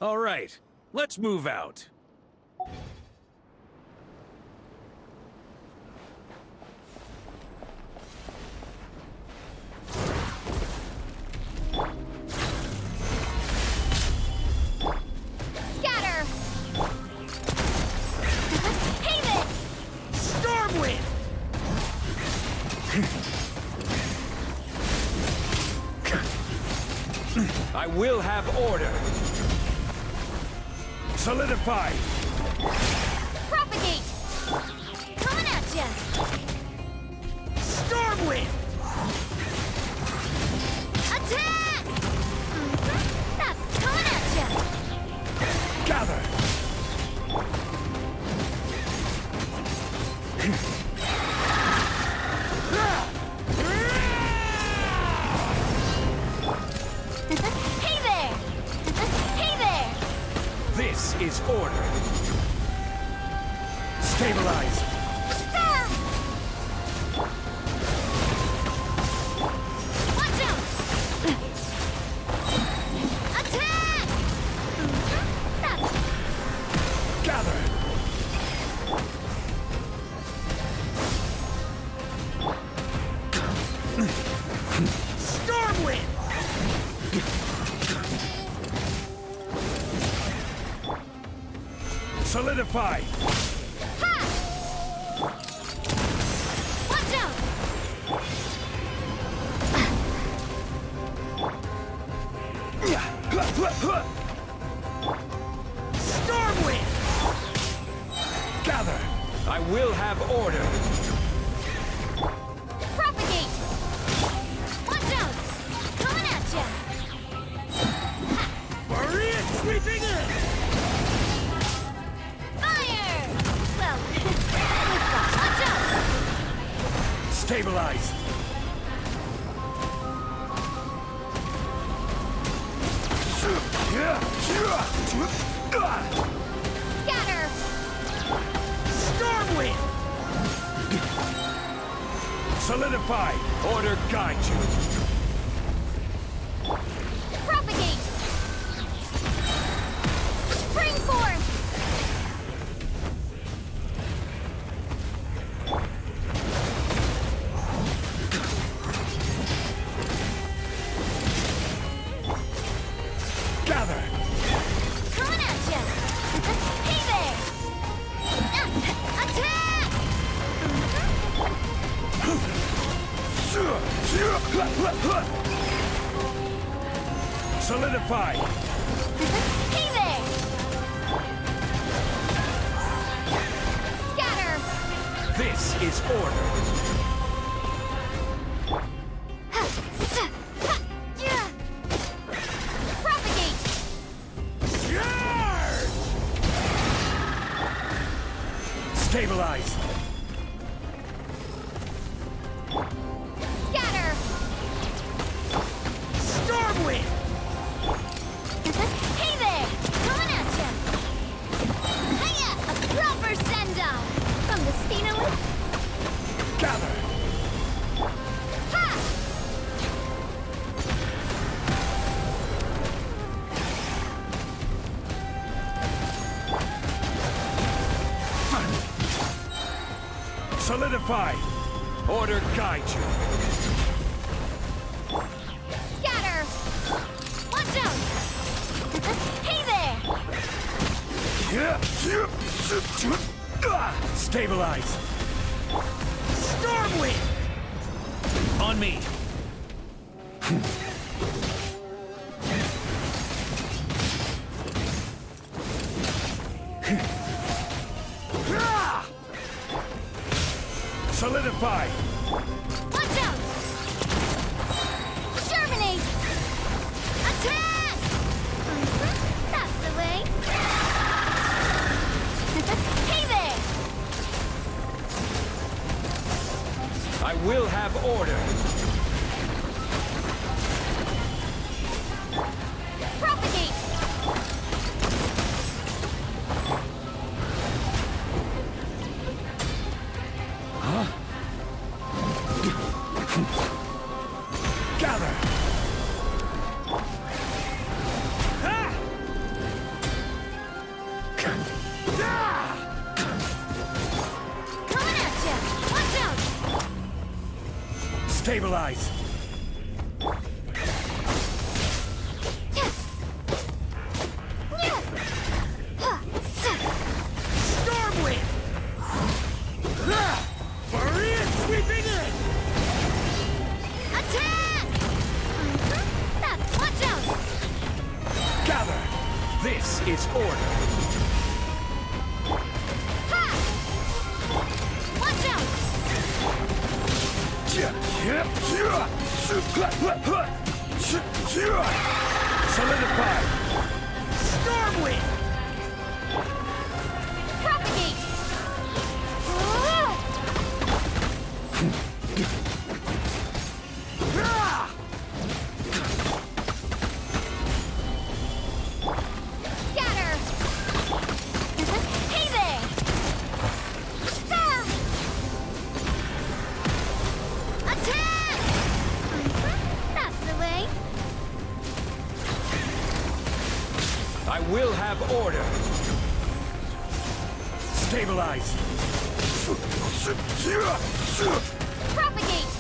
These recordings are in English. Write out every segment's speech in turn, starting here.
All right, let's move out. Scatter! Teyvat! Stormwind! I will have order. Solidify! Propagate! Coming at ya! Stormwind! Attack! That's coming at ya! Gather! Hey there! Hey there! This is order. Stabilize! Ah! Watch out! Attack! That's Gather! Stormwind! Solidify! ha! Watch out! Stormwind! Gather! I will have order. Propagate! Watch out! Coming at ya! Maria sweeping in! Fire! Well, we've got. Watch out! Stabilize! Scatter! Stormwind! Solidify! Order guide you. Propagate! Spring forth! Gather! Coming at ya! Hey there! Attack! Solidify! Hey there! Scatter! This is order. Propagate! Stabilize! Scatter! Stormwind! Hey there! Coming at ya! Hiya! A proper send-down! From the Spinally? Gather! Ha! Solidify! Order guide you. Scatter! Watch out! Hey there! Stabilize! Stormwind! On me! Solidify! Watch out! Germinate! Attack! That's the way! Hey there! I will have order. Propagate! Gather! Stabilize. Stormwind! Maria sweeping in! Attack! That's watch out! Gather. This is order. Ha! Watch out! Solidify. Stormwind! Propagate! Scatter! Hey there! Attack! That's the way. I will have order. Stabilize. Propagate!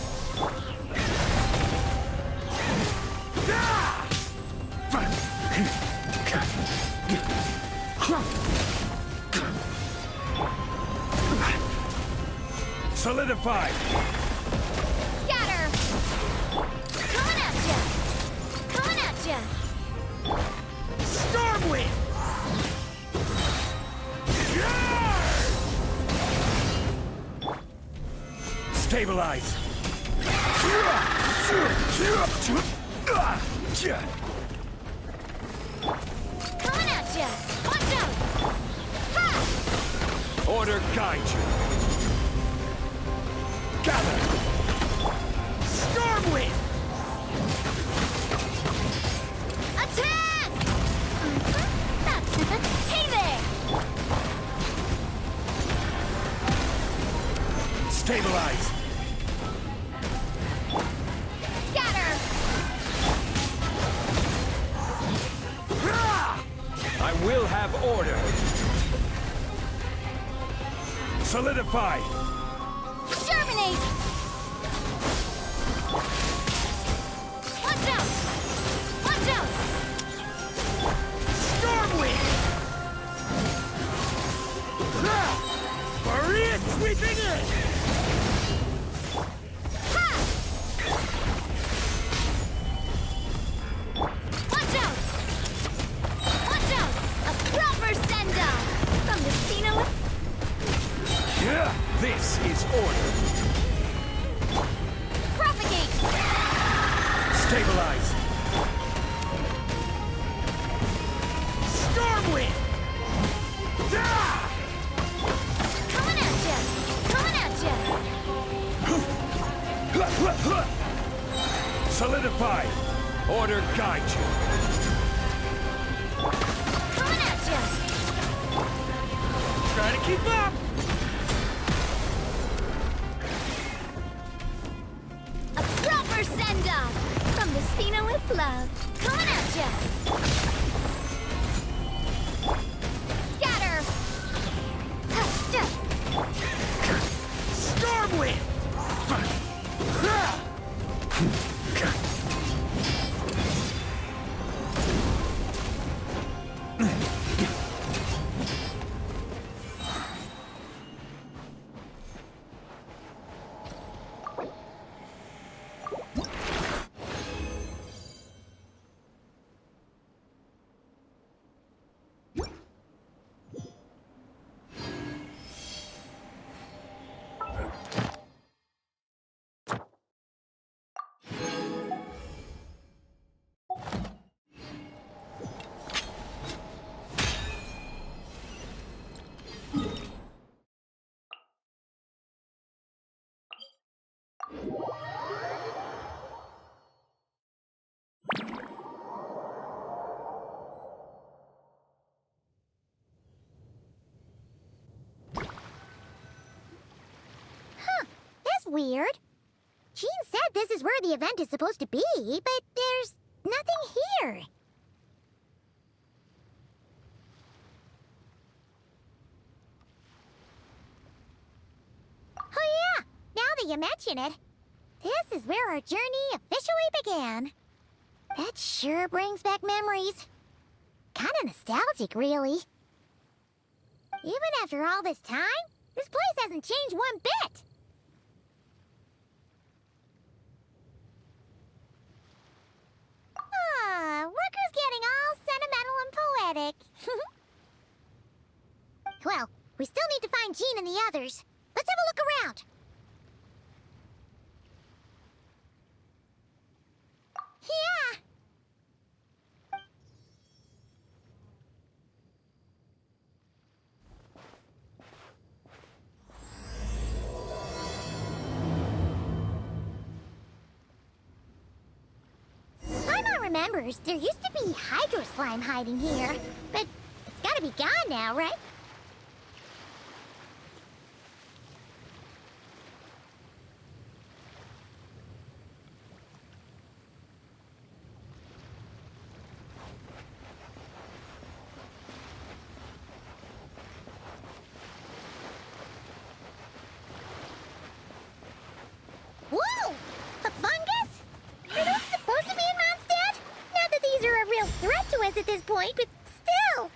Solidify. Scatter! Coming at ya! Coming at ya! Stormwind! Stabilize. Coming at ya! Watch out! Ha! Order guide you. Gather. Stormwind! Attack! That's hey there! Stabilize. Scatter! I will have order. Solidify. Exterminate! Watch out! Watch out! Stormwind! Maria sweeping in! Ha! Watch out! Watch out! A proper send-down! From the Spino... This is order. Propagate! Stabilize. Stormwind! Coming at ya! Coming at ya! Solidify. Order guide you. Coming at ya! Try to keep up! A proper send-off! From the Spino with love. Coming at ya! Scatter! Stormwind! That's weird. Jean said this is where the event is supposed to be, but there's nothing here. Oh yeah, now that you mention it. This is where our journey officially began. That sure brings back memories. Kinda nostalgic, really. Even after all this time, this place hasn't changed one bit. Ah, look who's getting all sentimental and poetic. Well, we still need to find Jean and the others. Let's have a look around. Yeah. Paimon remembers there used to be hydro slime hiding here, but it's gotta be gone now, right? Whoa! A fungus? Are those supposed to be in Mondstadt? Not that these are a real threat to us at this point, but still!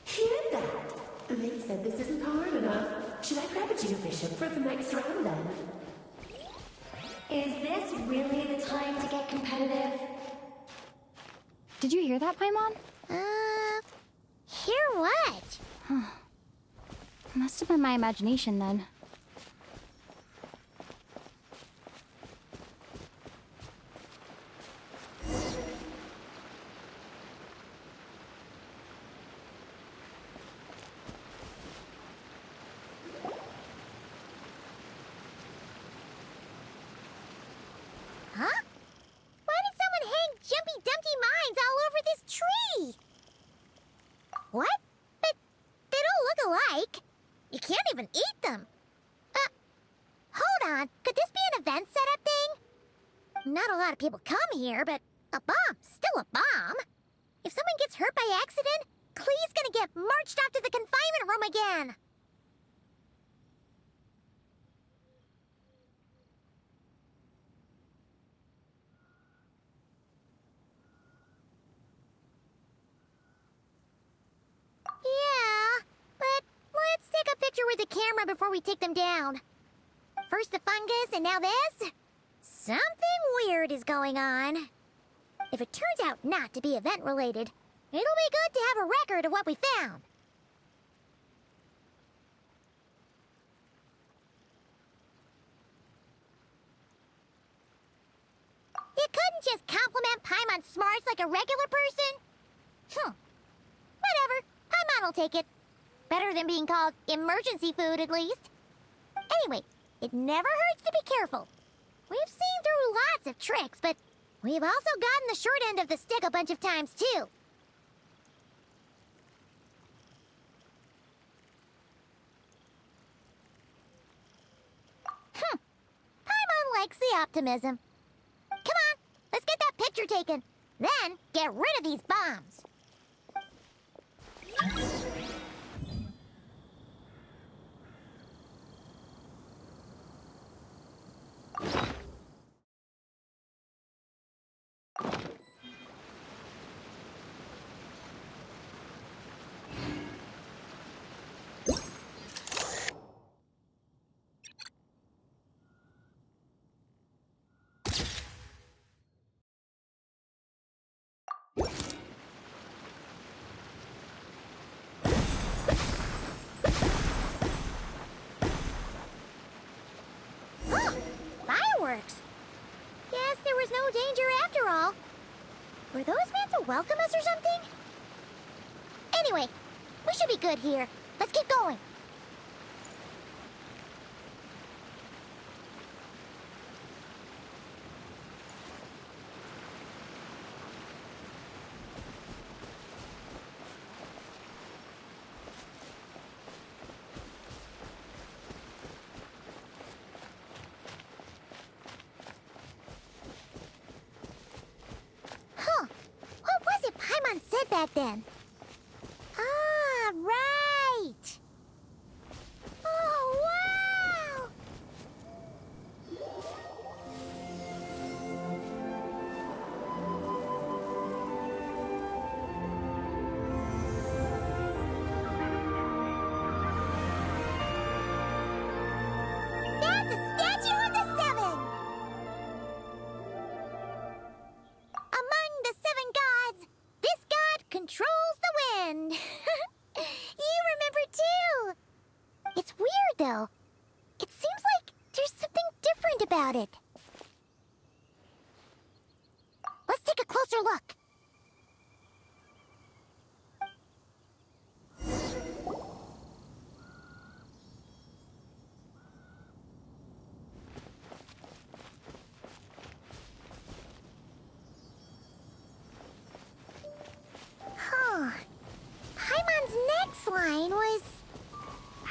Hear that? They said this isn't hard enough. Should I grab a geofishing for the next round then? Is this really the time to get competitive? Did you hear that, Paimon? Hear what? Must have been my imagination then. Huh? Why did someone hang Jumpy Dumpty mines all over this tree? What? But they don't look alike. You can't even eat them. Hold on. Could this be an event setup thing? Not a lot of people come here, but a bomb's still a bomb. If someone gets hurt by accident, Clee's gonna get marched off to the confinement room again. Yeah, but let's take a picture with the camera before we take them down. First the fungus, and now this? Something weird is going on. If it turns out not to be event-related, it'll be good to have a record of what we found. You couldn't just compliment Paimon's smarts like a regular person? Whatever. Paimon will take it. Better than being called emergency food, at least. Anyway, it never hurts to be careful. We've seen through lots of tricks, but we've also gotten the short end of the stick a bunch of times, too. Paimon likes the optimism. Come on, let's get that picture taken. Then, get rid of these bombs. Were those meant to welcome us or something? Anyway, we should be good here. Let's keep going. Huh. What was it Paimon said back then? Ah, right! Oh, wow! That's a statue of the seven! Among the seven gods, this god controls the wind. You remember too. It's weird though. It seems like there's something different about it. Let's take a closer look. Huh. Paimon's next line was...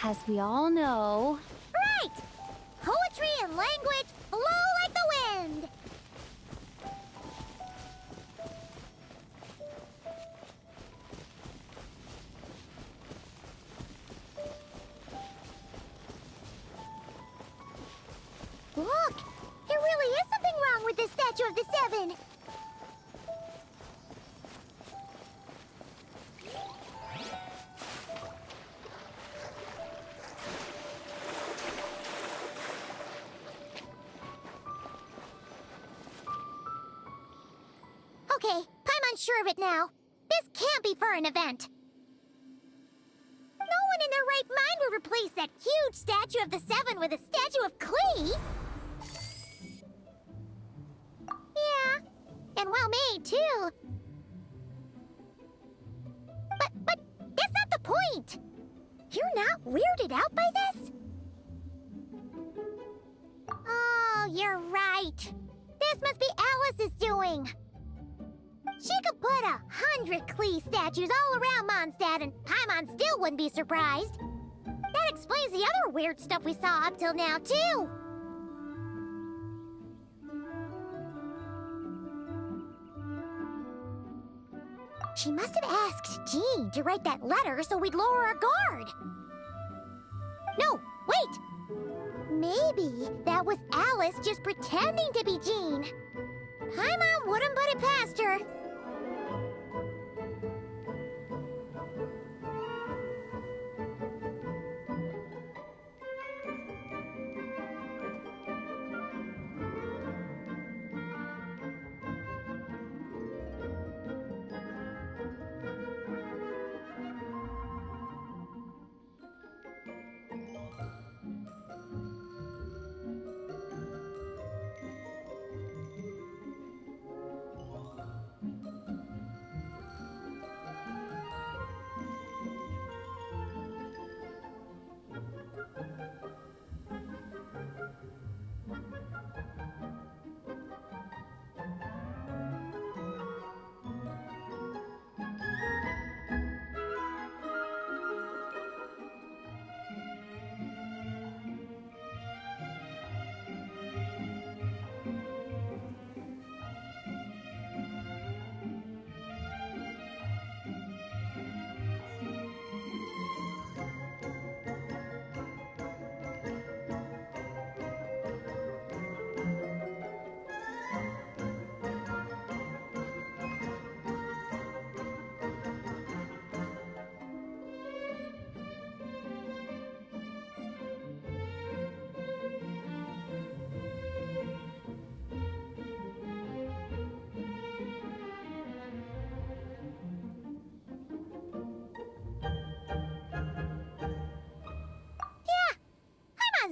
As we all know. Right! Poetry and language flow like the wind! Look! There really is something wrong with this statue of the seven! Okay, Paimon's sure of it now. This can't be for an event. No one in their right mind would replace that huge statue of the seven with a statue of Klee. Yeah, and well made too. But that's not the point. You're not weirded out by this? Oh, you're right. This must be Alice's doing. She could put 100 Klee statues all around Mondstadt and Paimon still wouldn't be surprised. That explains the other weird stuff we saw up till now, too. She must have asked Jean to write that letter so we'd lower our guard. No, wait! Maybe that was Alice just pretending to be Jean. Paimon wouldn't put it past her.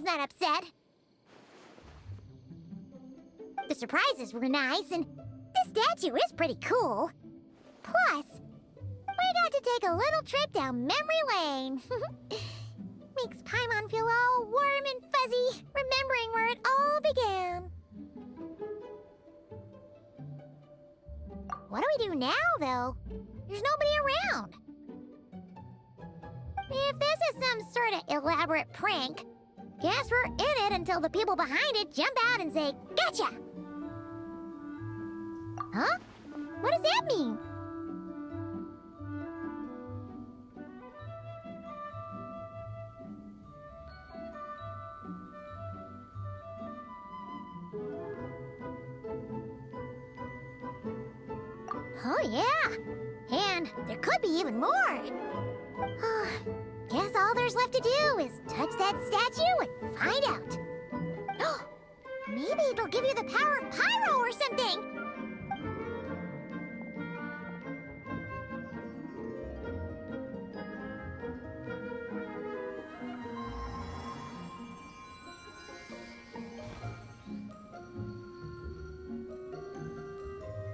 Not upset. The surprises were nice, and this statue is pretty cool. Plus, we got to take a little trip down memory lane. Makes Paimon feel all warm and fuzzy, remembering where it all began. What do we do now, though? There's nobody around. If this is some sort of elaborate prank, guess we're in it until the people behind it jump out and say, "Gotcha!" Huh? What does that mean? Oh, yeah. And there could be even more. Guess all there's left to do is touch that statue and find out. Maybe it'll give you the power of pyro or something.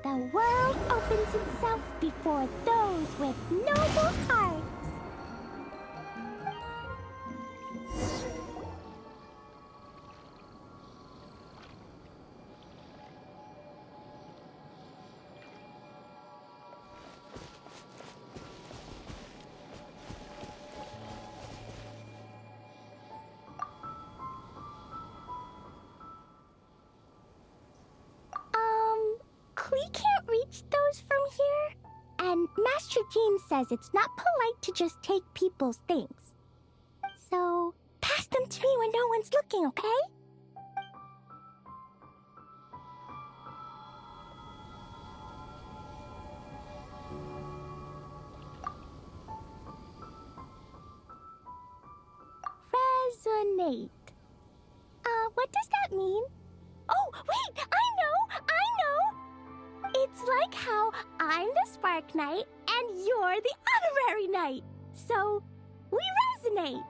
The world opens itself before those with noble hearts. We can't reach those from here. And Master Jean says it's not polite to just take people's things. So, pass them to me when no one's looking, okay? Resonate. What does that mean? Oh, wait! I know! It's like how I'm the Spark Knight and you're the Honorary Knight. So, we resonate.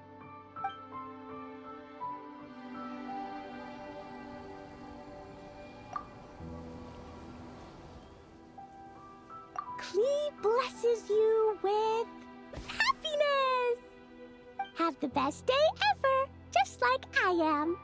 Klee blesses you with happiness. Have the best day ever, just like I am.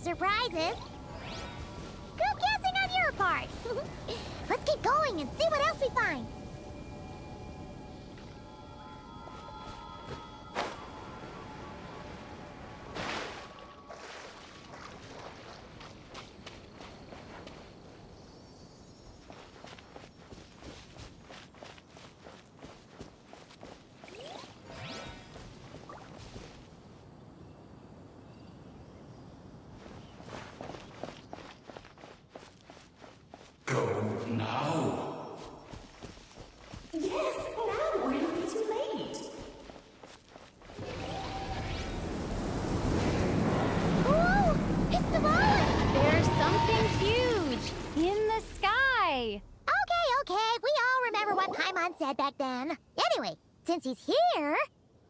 Surprises. Good guessing on your part. Let's keep going and see what else we find. Said back then. Anyway, since he's here,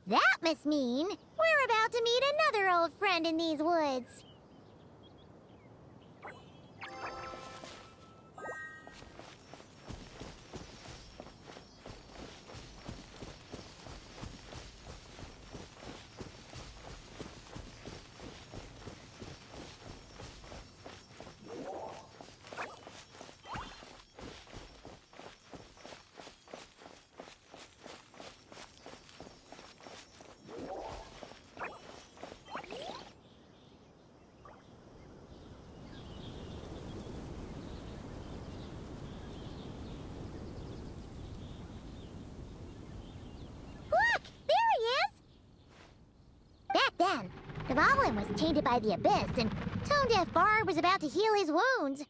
that must mean we're about to meet another old friend in these woods. Then, the Goblin was tainted by the Abyss, and Tone Deaf Bard was about to heal his wounds.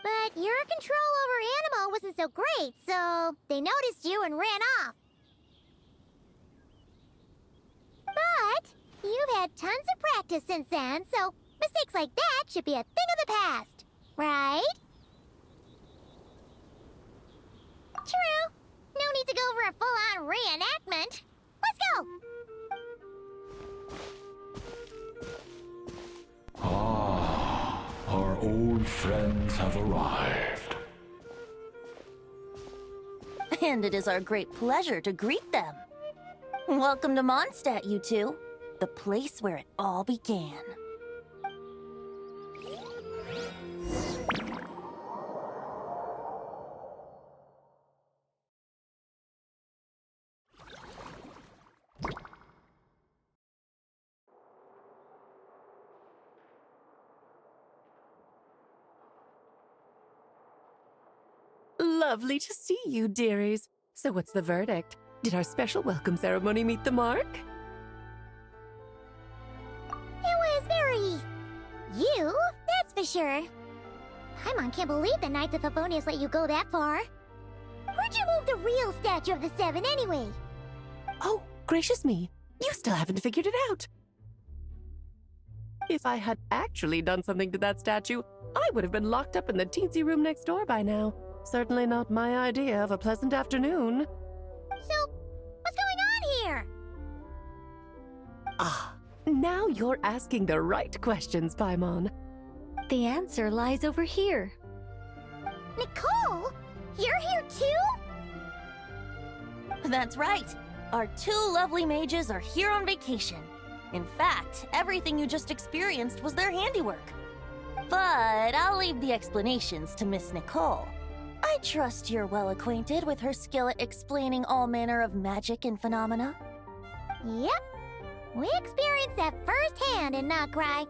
But your control over Animo wasn't so great, so they noticed you and ran off. But you've had tons of practice since then, so mistakes like that should be a thing of the past, right? True. No need to go for a full-on reenactment. Let's go! Ah, our old friends have arrived. And it is our great pleasure to greet them. Welcome to Mondstadt, you two. The place where it all began. Lovely to see you, dearies. So what's the verdict? Did our special welcome ceremony meet the mark? It was very... you, that's for sure. Paimon can't believe the Knights of Favonius let you go that far. Where'd you move the real statue of the Seven anyway? Oh, gracious me. You still haven't figured it out. If I had actually done something to that statue, I would have been locked up in the teensy room next door by now. Certainly not my idea of a pleasant afternoon. So, what's going on here? Ah, now you're asking the right questions, Paimon. The answer lies over here. Nicole? You're here too? That's right. Our two lovely mages are here on vacation. In fact, everything you just experienced was their handiwork. But I'll leave the explanations to Miss Nicole. I trust you're well acquainted with her skill at explaining all manner of magic and phenomena. Yep. We experienced that firsthand in Noctri.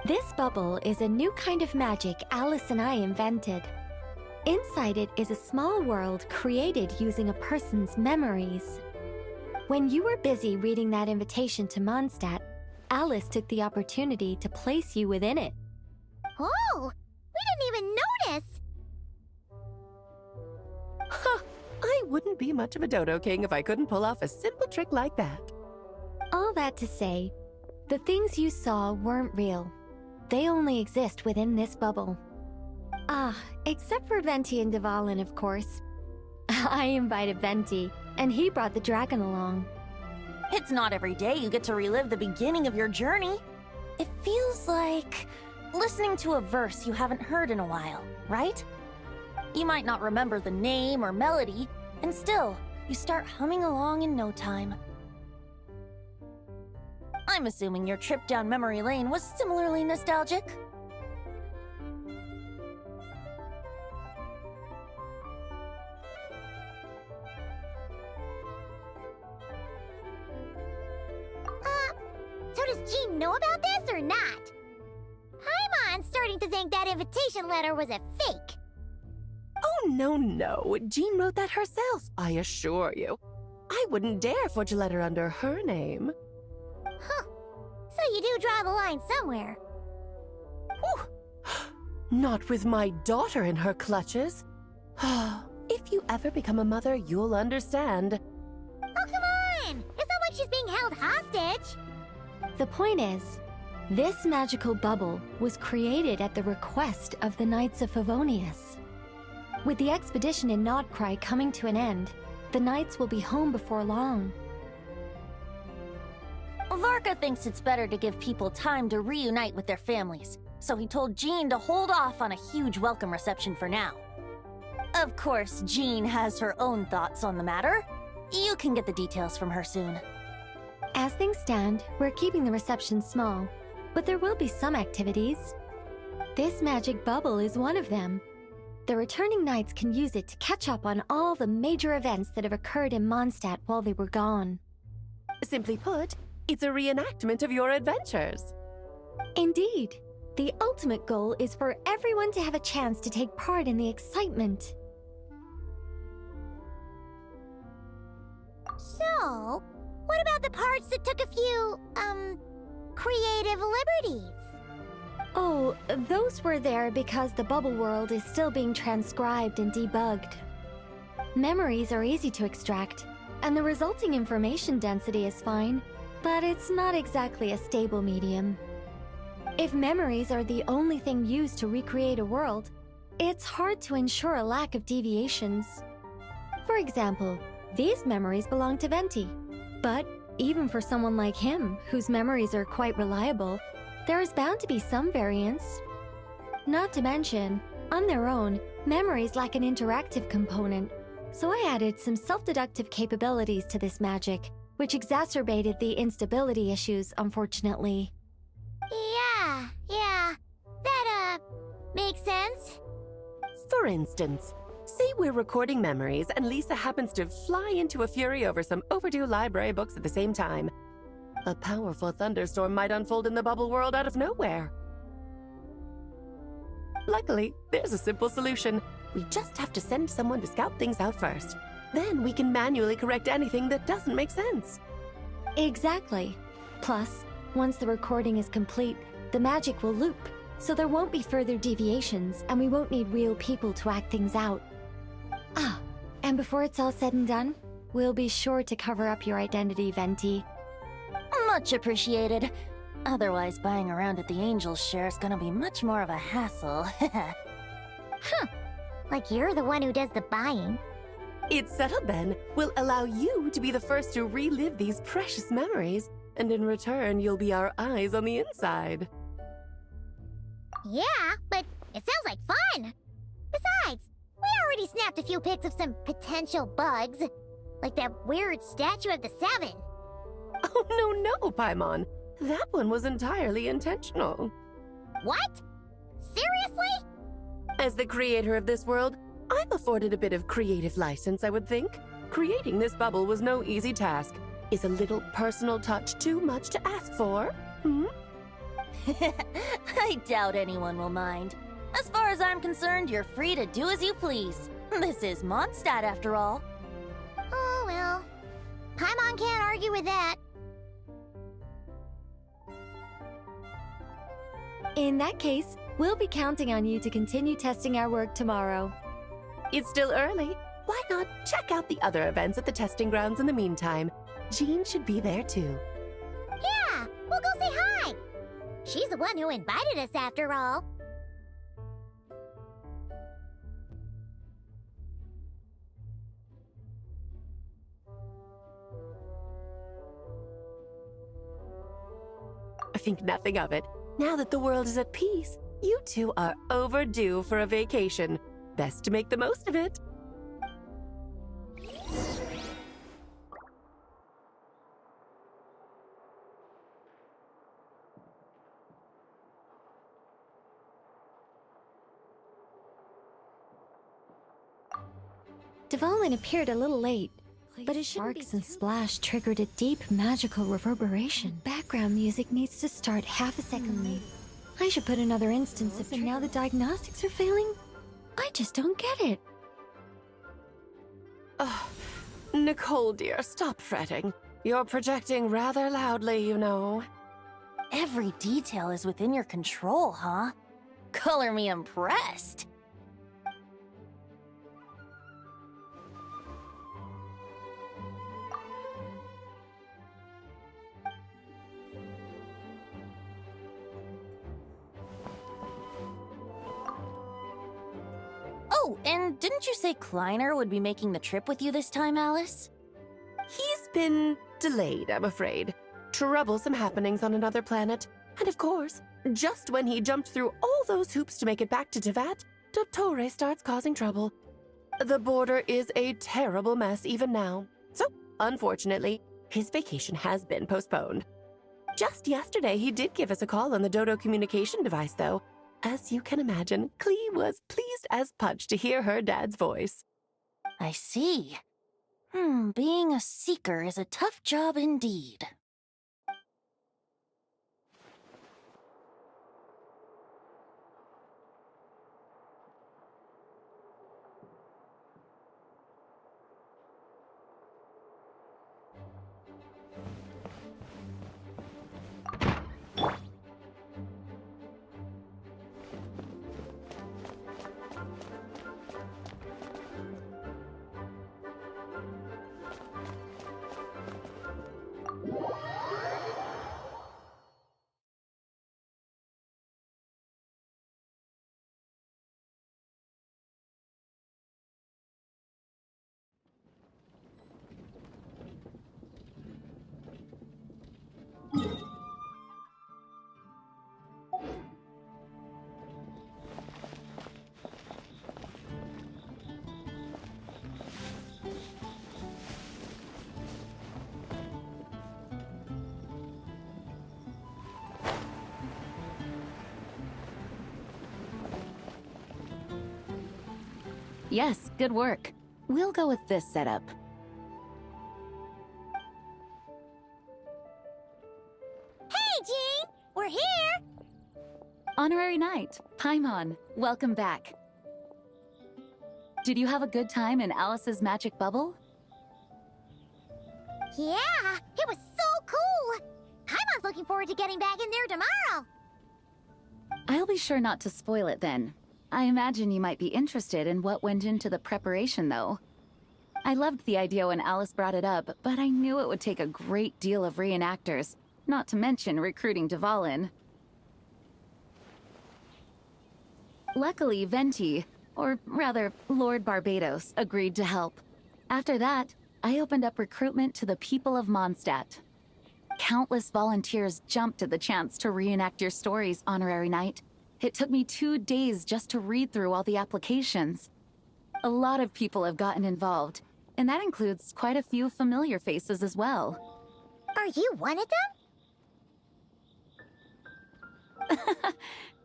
This bubble is a new kind of magic Alice and I invented. Inside it is a small world created using a person's memories. When you were busy reading that invitation to Mondstadt, Alice took the opportunity to place you within it. Oh! We didn't even notice! I wouldn't be much of a Dodo King if I couldn't pull off a simple trick like that. All that to say, the things you saw weren't real. They only exist within this bubble. Ah, except for Venti and Dvalin, of course. I invited Venti, and he brought the dragon along. It's not every day you get to relive the beginning of your journey. It feels like listening to a verse you haven't heard in a while, right? You might not remember the name or melody, and still, you start humming along in no time. I'm assuming your trip down memory lane was similarly nostalgic. So does Jean know about this or not? Paimon's starting to think that invitation letter was a fake. Oh, no. Jean wrote that herself, I assure you. I wouldn't dare forge a letter under her name. Huh. So you do draw the line somewhere. Whew. Not with my daughter in her clutches. If you ever become a mother, you'll understand. Oh, come on! It's not like she's being held hostage. The point is, this magical bubble was created at the request of the Knights of Favonius. With the expedition in Noctri coming to an end, the Knights will be home before long. Varka thinks it's better to give people time to reunite with their families, so he told Jean to hold off on a huge welcome reception for now. Of course, Jean has her own thoughts on the matter. You can get the details from her soon. As things stand, we're keeping the reception small, but there will be some activities. This magic bubble is one of them. The returning knights can use it to catch up on all the major events that have occurred in Mondstadt while they were gone. Simply put, it's a reenactment of your adventures. Indeed. The ultimate goal is for everyone to have a chance to take part in the excitement. So, what about the parts that took a few, creative liberties? Oh, those were there because the bubble world is still being transcribed and debugged. Memories are easy to extract, and the resulting information density is fine, but it's not exactly a stable medium. If memories are the only thing used to recreate a world, it's hard to ensure a lack of deviations. For example, these memories belong to Venti, but even for someone like him, whose memories are quite reliable, there is bound to be some variance. Not to mention, on their own, memories lack an interactive component, so I added some self-deductive capabilities to this magic, which exacerbated the instability issues, unfortunately. Yeah. That, makes sense. For instance, say we're recording memories and Lisa happens to fly into a fury over some overdue library books at the same time. A powerful thunderstorm might unfold in the bubble world out of nowhere. Luckily, there's a simple solution. We just have to send someone to scout things out first. Then we can manually correct anything that doesn't make sense. Exactly. Plus, once the recording is complete, the magic will loop, so there won't be further deviations, and we won't need real people to act things out. Ah, and before it's all said and done, we'll be sure to cover up your identity, Venti. Much appreciated. Otherwise, buying around at the Angel's share is gonna be much more of a hassle. Like you're the one who does the buying. It's settled then. We'll allow you to be the first to relive these precious memories, and in return, you'll be our eyes on the inside. Yeah, but it sounds like fun. Besides, we already snapped a few pics of some potential bugs. Like that weird statue of the Seven. Oh, no, Paimon. That one was entirely intentional. What? Seriously? As the creator of this world, I'm afforded a bit of creative license, I would think. Creating this bubble was no easy task. Is a little personal touch too much to ask for? I doubt anyone will mind. As far as I'm concerned, you're free to do as you please. This is Mondstadt, after all. Oh, well. Paimon can't argue with that. In that case, we'll be counting on you to continue testing our work tomorrow. It's still early. Why not check out the other events at the testing grounds in the meantime? Jean should be there too. Yeah, we'll go say hi. She's the one who invited us after all. Think nothing of it. Now that the world is at peace, you two are overdue for a vacation. Best to make the most of it. Dvalin appeared a little late, but his sparks and splash triggered a deep magical reverberation. Background music needs to start half a second late. I should put another instance of and now the diagnostics are failing? I just don't get it. Oh, Nicole, dear, stop fretting. You're projecting rather loudly, you know. Every detail is within your control, huh? Color me impressed. Oh, and didn't you say Kleiner would be making the trip with you this time, Alice? He's been delayed, I'm afraid. Troublesome happenings on another planet. And of course, just when he jumped through all those hoops to make it back to Teyvat, Dottore starts causing trouble. The border is a terrible mess even now. So, unfortunately, his vacation has been postponed. Just yesterday, he did give us a call on the Dodo communication device, though. As you can imagine, Klee was pleased as punch to hear her dad's voice. I see. Being a seeker is a tough job indeed. Yes, good work. We'll go with this setup. Hey, Jean! We're here! Honorary Knight, Paimon, welcome back. Did you have a good time in Alice's magic bubble? Yeah, it was so cool! Paimon's looking forward to getting back in there tomorrow! I'll be sure not to spoil it then. I imagine you might be interested in what went into the preparation, though. I loved the idea when Alice brought it up, but I knew it would take a great deal of reenactors, not to mention recruiting Dvalin. Luckily, Venti, or rather, Lord Barbados, agreed to help. After that, I opened up recruitment to the people of Mondstadt. Countless volunteers jumped at the chance to reenact your stories, Honorary Knight. It took me 2 days just to read through all the applications. A lot of people have gotten involved, and that includes quite a few familiar faces as well. Are you one of them?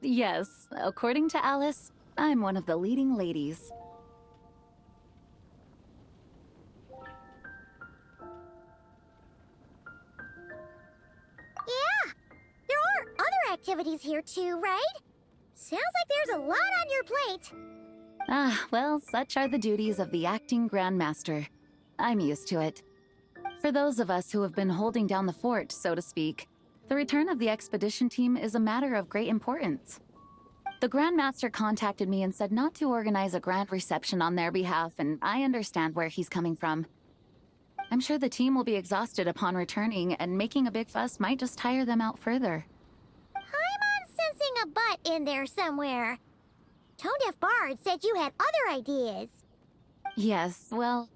Yes, according to Alice, I'm one of the leading ladies. Yeah, there are other activities here too, right? Sounds like there's a lot on your plate. Ah, well, such are the duties of the acting Grandmaster. I'm used to it. For those of us who have been holding down the fort, so to speak, the return of the expedition team is a matter of great importance. The Grandmaster contacted me and said not to organize a grand reception on their behalf, and I understand where he's coming from. I'm sure the team will be exhausted upon returning, and making a big fuss might just tire them out further. I'm sensing a butt in there somewhere. Tone Deaf Bard said you had other ideas. Yes, well,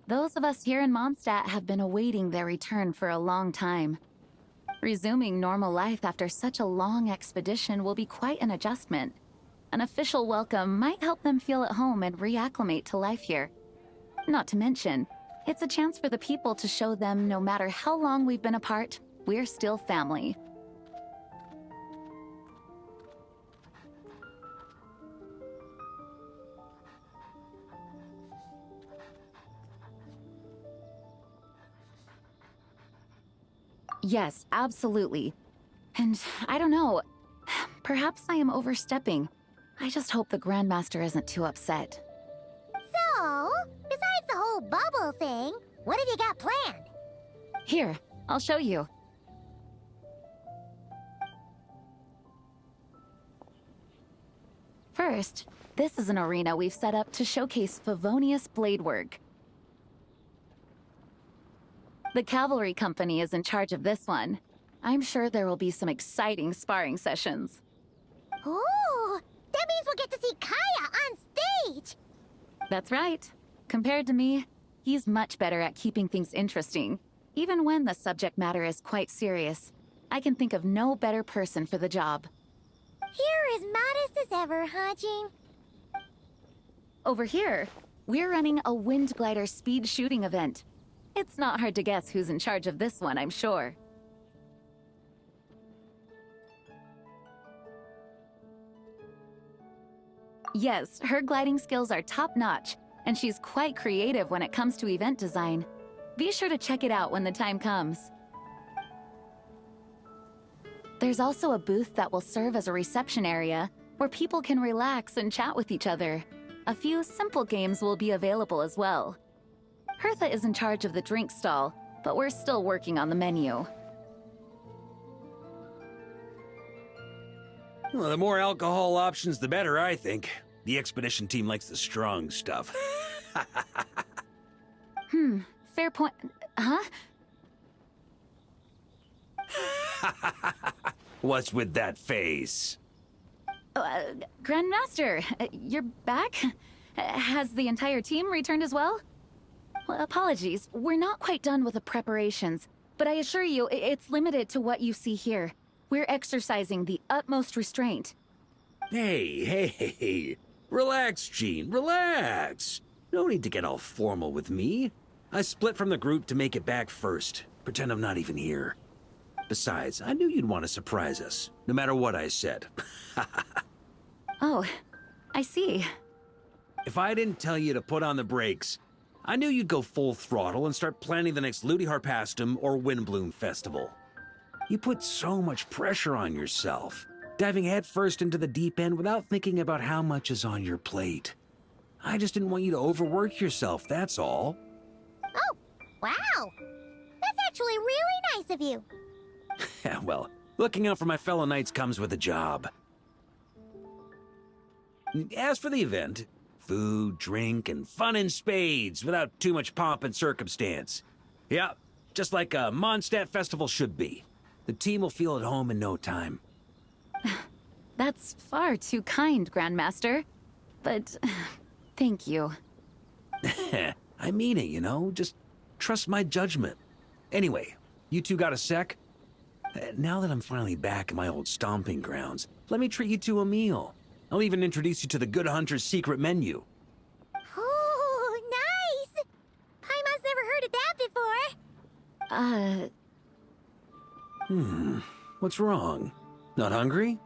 those of us here in Mondstadt have been awaiting their return for a long time. Resuming normal life after such a long expedition will be quite an adjustment. An official welcome might help them feel at home and reacclimate to life here. Not to mention, it's a chance for the people to show them no matter how long we've been apart, we're still family. Yes, absolutely. And I don't know, perhaps I am overstepping. I just hope the Grandmaster isn't too upset. So, besides the whole bubble thing, what have you got planned? Here, I'll show you. First, this is an arena we've set up to showcase Favonius blade work. The cavalry company is in charge of this one. I'm sure there will be some exciting sparring sessions. Ooh, that means we'll get to see Kaya on stage! That's right. Compared to me, he's much better at keeping things interesting. Even when the subject matter is quite serious, I can think of no better person for the job. You're as modest as ever, huh, Jean? Over here, we're running a wind glider speed shooting event. It's not hard to guess who's in charge of this one, I'm sure. Yes, her gliding skills are top-notch, and she's quite creative when it comes to event design. Be sure to check it out when the time comes. There's also a booth that will serve as a reception area, where people can relax and chat with each other. A few simple games will be available as well. Hertha is in charge of the drink stall, but we're still working on the menu. Well, the more alcohol options, the better, I think. The expedition team likes the strong stuff. Fair point. Huh? What's with that face? Grandmaster, you're back? Has the entire team returned as well? Well, apologies, we're not quite done with the preparations, but I assure you, it's limited to what you see here. We're exercising the utmost restraint. Hey. Relax, Jean, relax. No need to get all formal with me. I split from the group to make it back first. Pretend I'm not even here. Besides, I knew you'd want to surprise us, no matter what I said. Oh, I see. If I didn't tell you to put on the brakes, I knew you'd go full throttle and start planning the next Ludi Harpastum or Windbloom Festival. You put so much pressure on yourself, diving headfirst into the deep end without thinking about how much is on your plate. I just didn't want you to overwork yourself, that's all. Oh, wow. That's actually really nice of you. Well, looking out for my fellow knights comes with a job. As for the event, food, drink, and fun in spades without too much pomp and circumstance. Yeah, just like a Mondstadt festival should be. The team will feel at home in no time. That's far too kind, Grandmaster. But thank you. I mean it, you know? Just trust my judgment. Anyway, you two got a sec? Now that I'm finally back in my old stomping grounds, let me treat you to a meal. I'll even introduce you to the Good Hunter's secret menu. Oh, nice! Paimon's never heard of that before. What's wrong? Not hungry?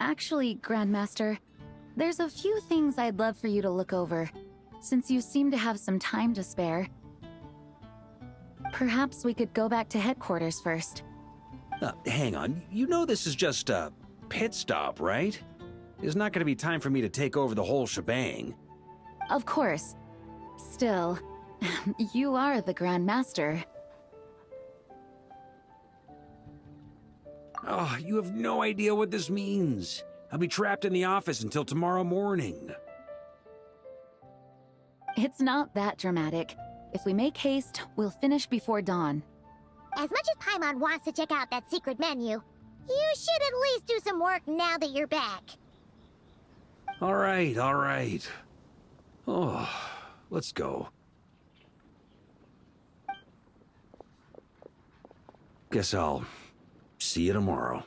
Actually, Grandmaster, there's a few things I'd love for you to look over, since you seem to have some time to spare. Perhaps we could go back to headquarters first. Hang on. You know this is just a pit stop, right? There's not going to be time for me to take over the whole shebang. Of course. Still, you are the Grandmaster. Oh, you have no idea what this means. I'll be trapped in the office until tomorrow morning. It's not that dramatic. If we make haste, we'll finish before dawn. As much as Paimon wants to check out that secret menu, you should at least do some work now that you're back. All right, all right. Oh, let's go. Guess I'll see you tomorrow.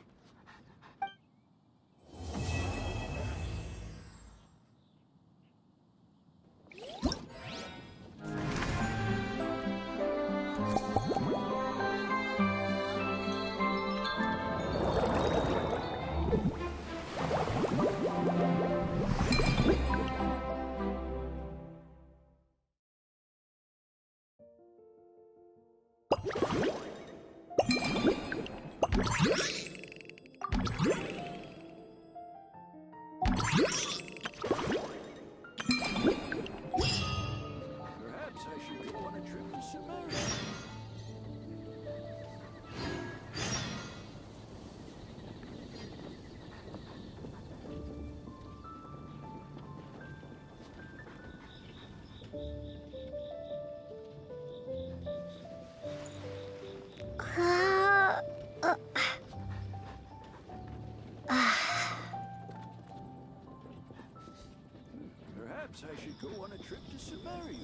Perhaps I should go on a trip to Samaria. Perhaps I should go on a trip to Samaria.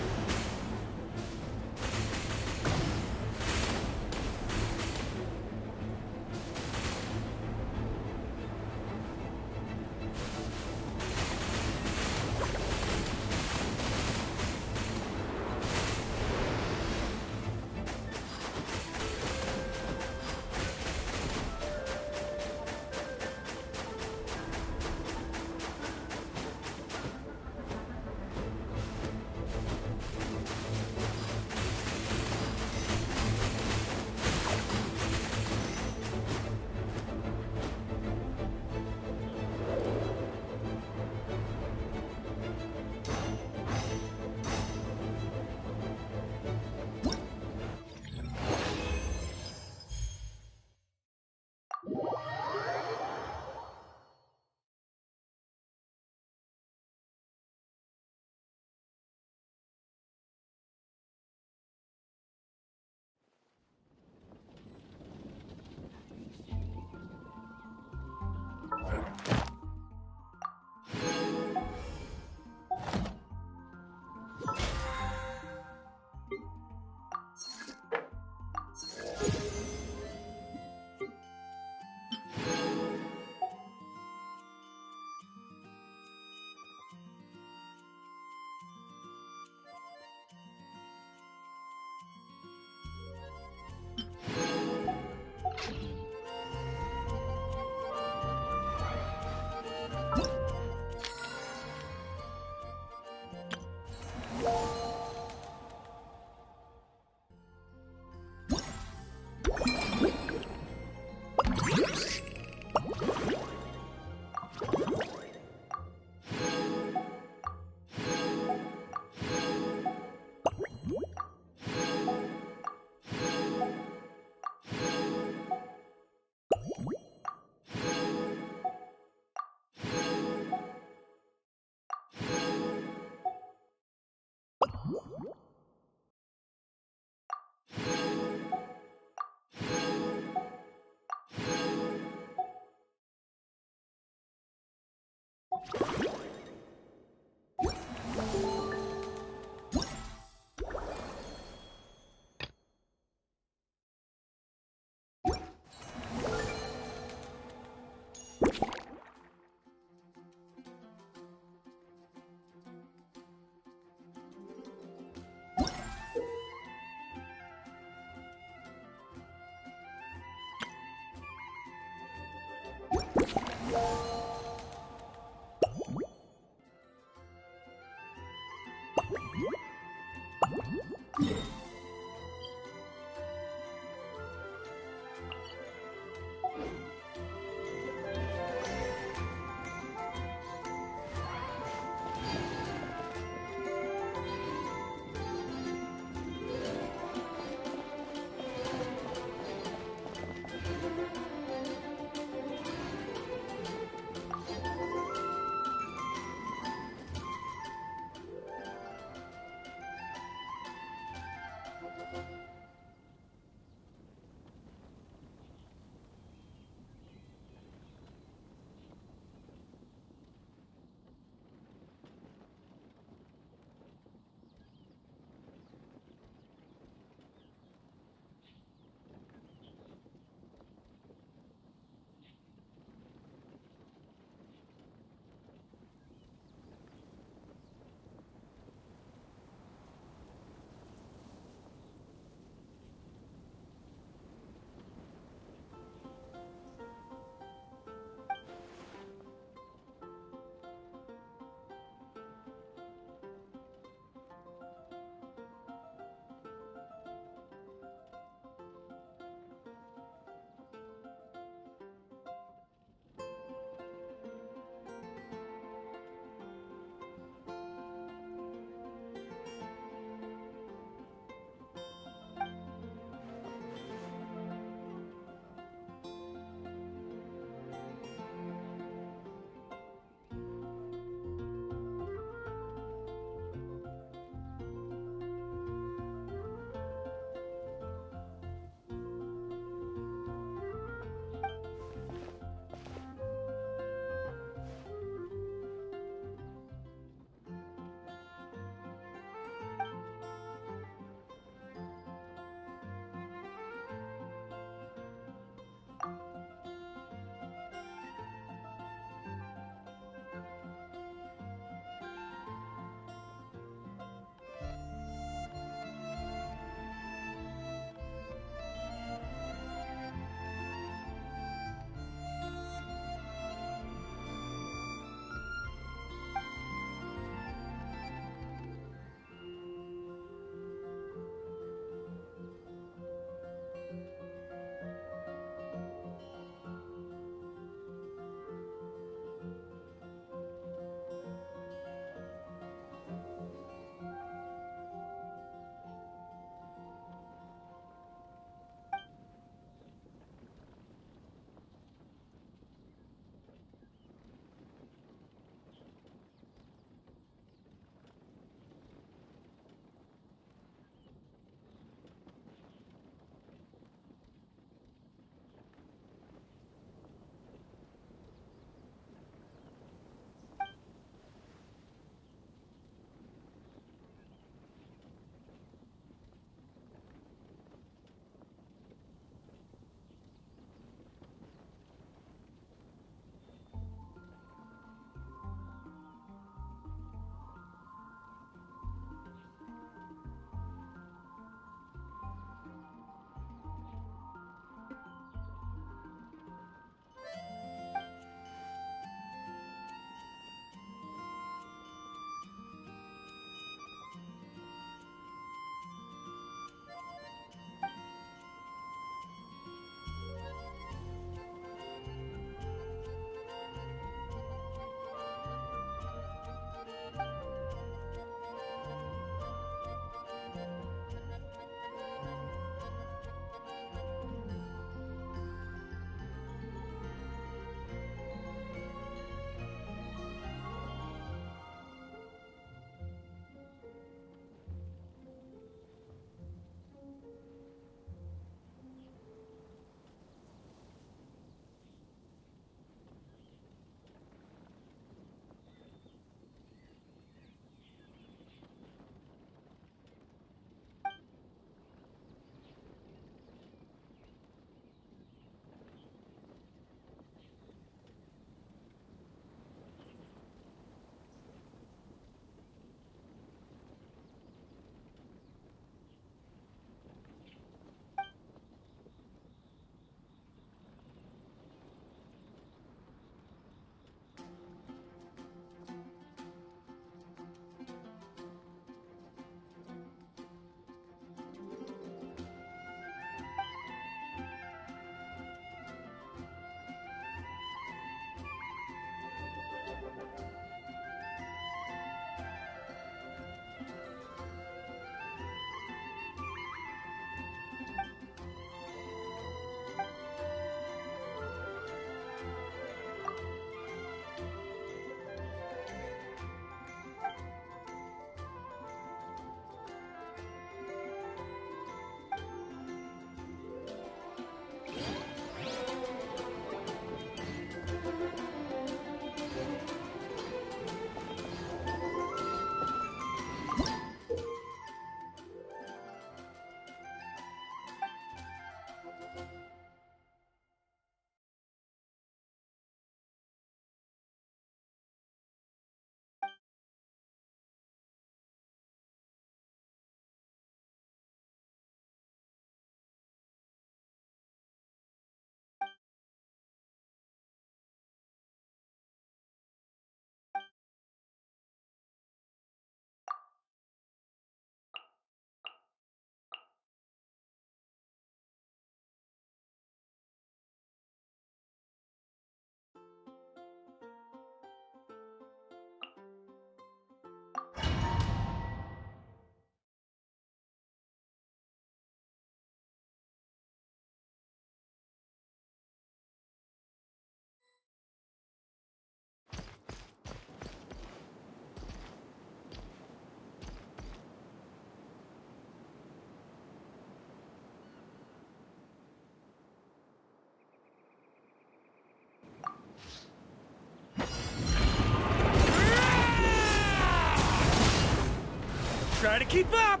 Try to keep up!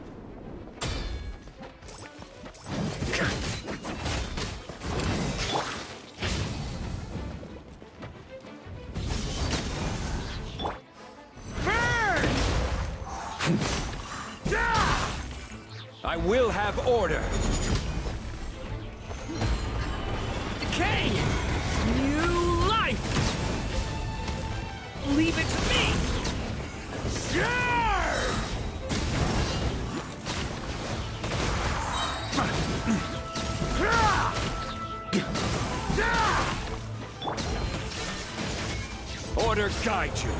Burn! I will have order. Decay! New life! Leave it to me! Sure! Order guide you.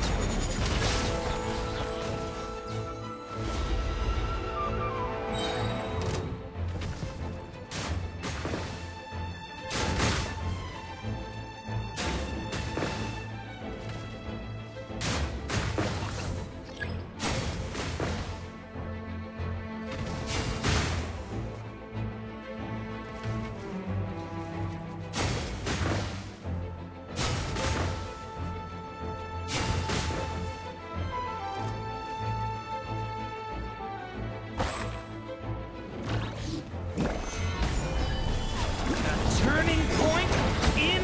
Turning point in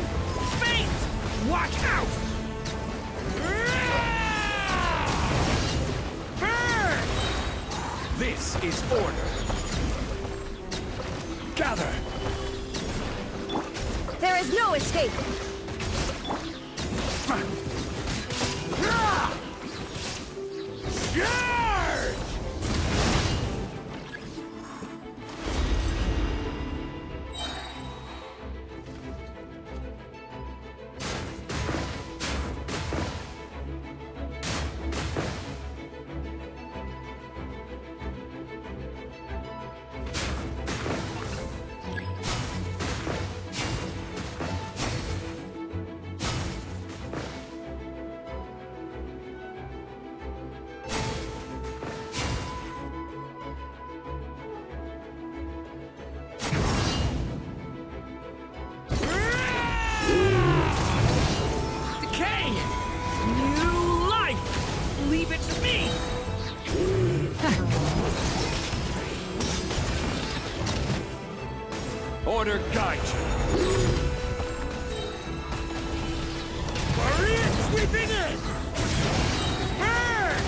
fate! Watch out! Burn! This is order. Gather. There is no escape! Charge! Decay! New life! Leave it to me! Order guide you. Warrior sweeping in! Burn!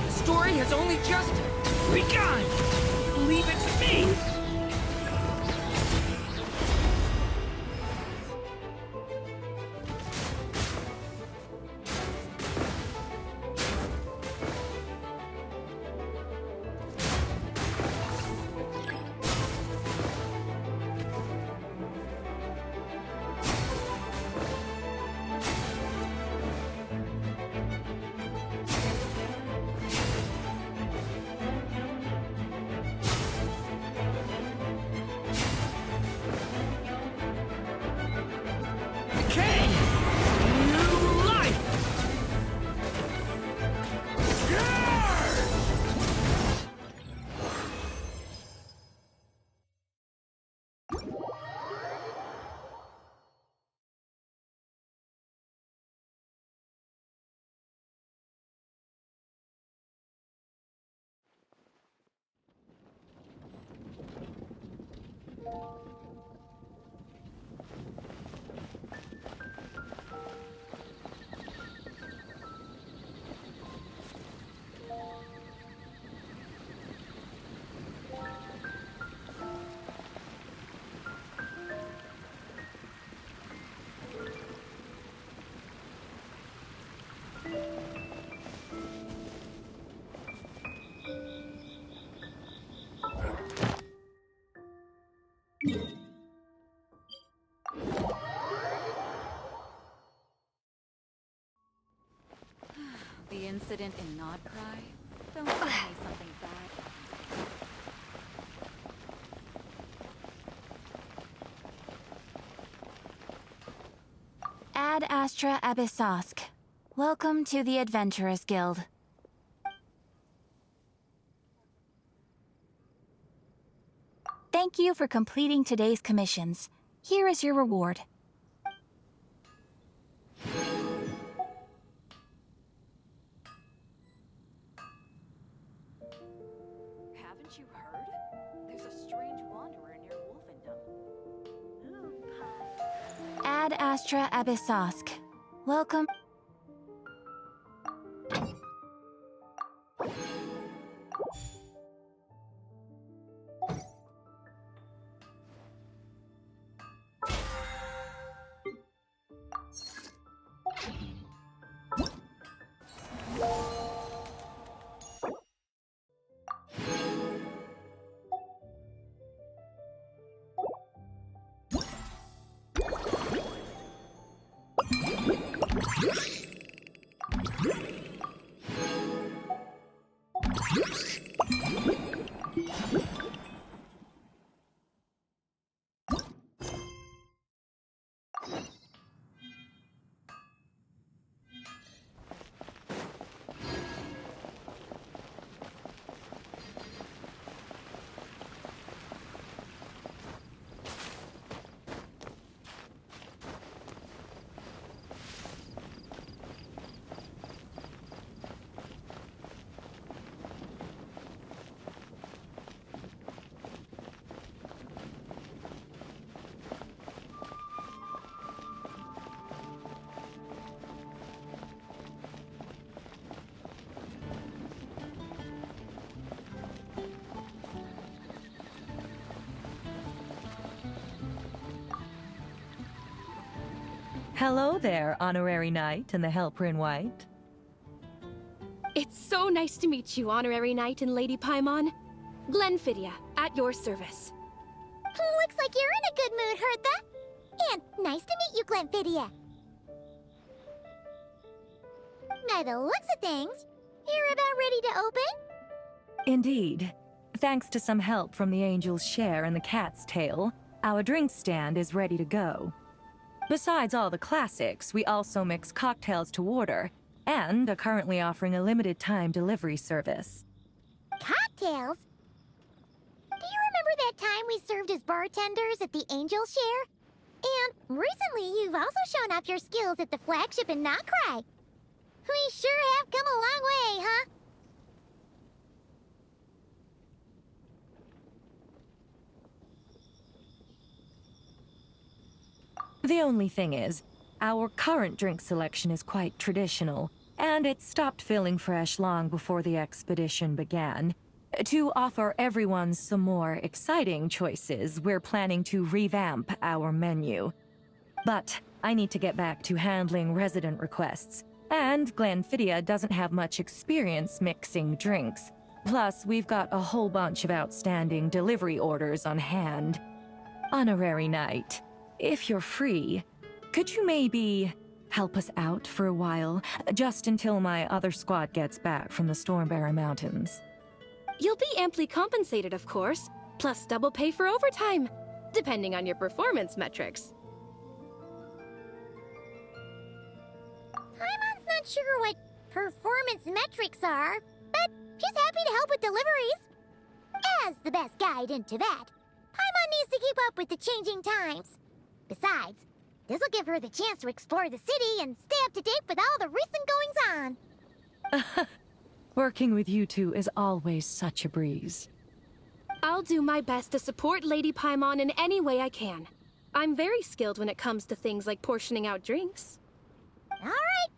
The story has only just begun! Leave it to me! Decay! New life! Charge! The incident in Nod Cry? Don't tell me something bad. Ad Astra Abyssosk. Welcome to the Adventurers Guild. Thank you for completing today's commissions. Here is your reward. Ad Astra Abyssosk. Welcome. Hello there, Honorary Knight and the Helper in White. It's so nice to meet you, Honorary Knight and Lady Paimon. Glenfidia, at your service. Looks like you're in a good mood, Hertha. And nice to meet you, Glenfidia. By the looks of things, you're about ready to open? Indeed. Thanks to some help from the Angel's Share and the Cat's Tail, our drink stand is ready to go. Besides all the classics, we also mix cocktails to order, and are currently offering a limited-time delivery service. Cocktails? Do you remember that time we served as bartenders at the Angel's Share? And recently, you've also shown off your skills at the flagship in Nocrai. We sure have come a long way, huh? The only thing is, our current drink selection is quite traditional, and it stopped feeling fresh long before the expedition began. To offer everyone some more exciting choices, we're planning to revamp our menu. But I need to get back to handling resident requests, and Glenfidia doesn't have much experience mixing drinks. Plus, we've got a whole bunch of outstanding delivery orders on hand. Honorary Knight, if you're free, could you maybe help us out for a while, just until my other squad gets back from the Stormbearer Mountains? You'll be amply compensated, of course, plus double pay for overtime, depending on your performance metrics. Paimon's not sure what performance metrics are, but she's happy to help with deliveries. As the best guide in Teyvat, Paimon needs to keep up with the changing times. Besides, this'll give her the chance to explore the city and stay up to date with all the recent goings-on. Working with you two is always such a breeze. I'll do my best to support Lady Paimon in any way I can. I'm very skilled when it comes to things like portioning out drinks. All right.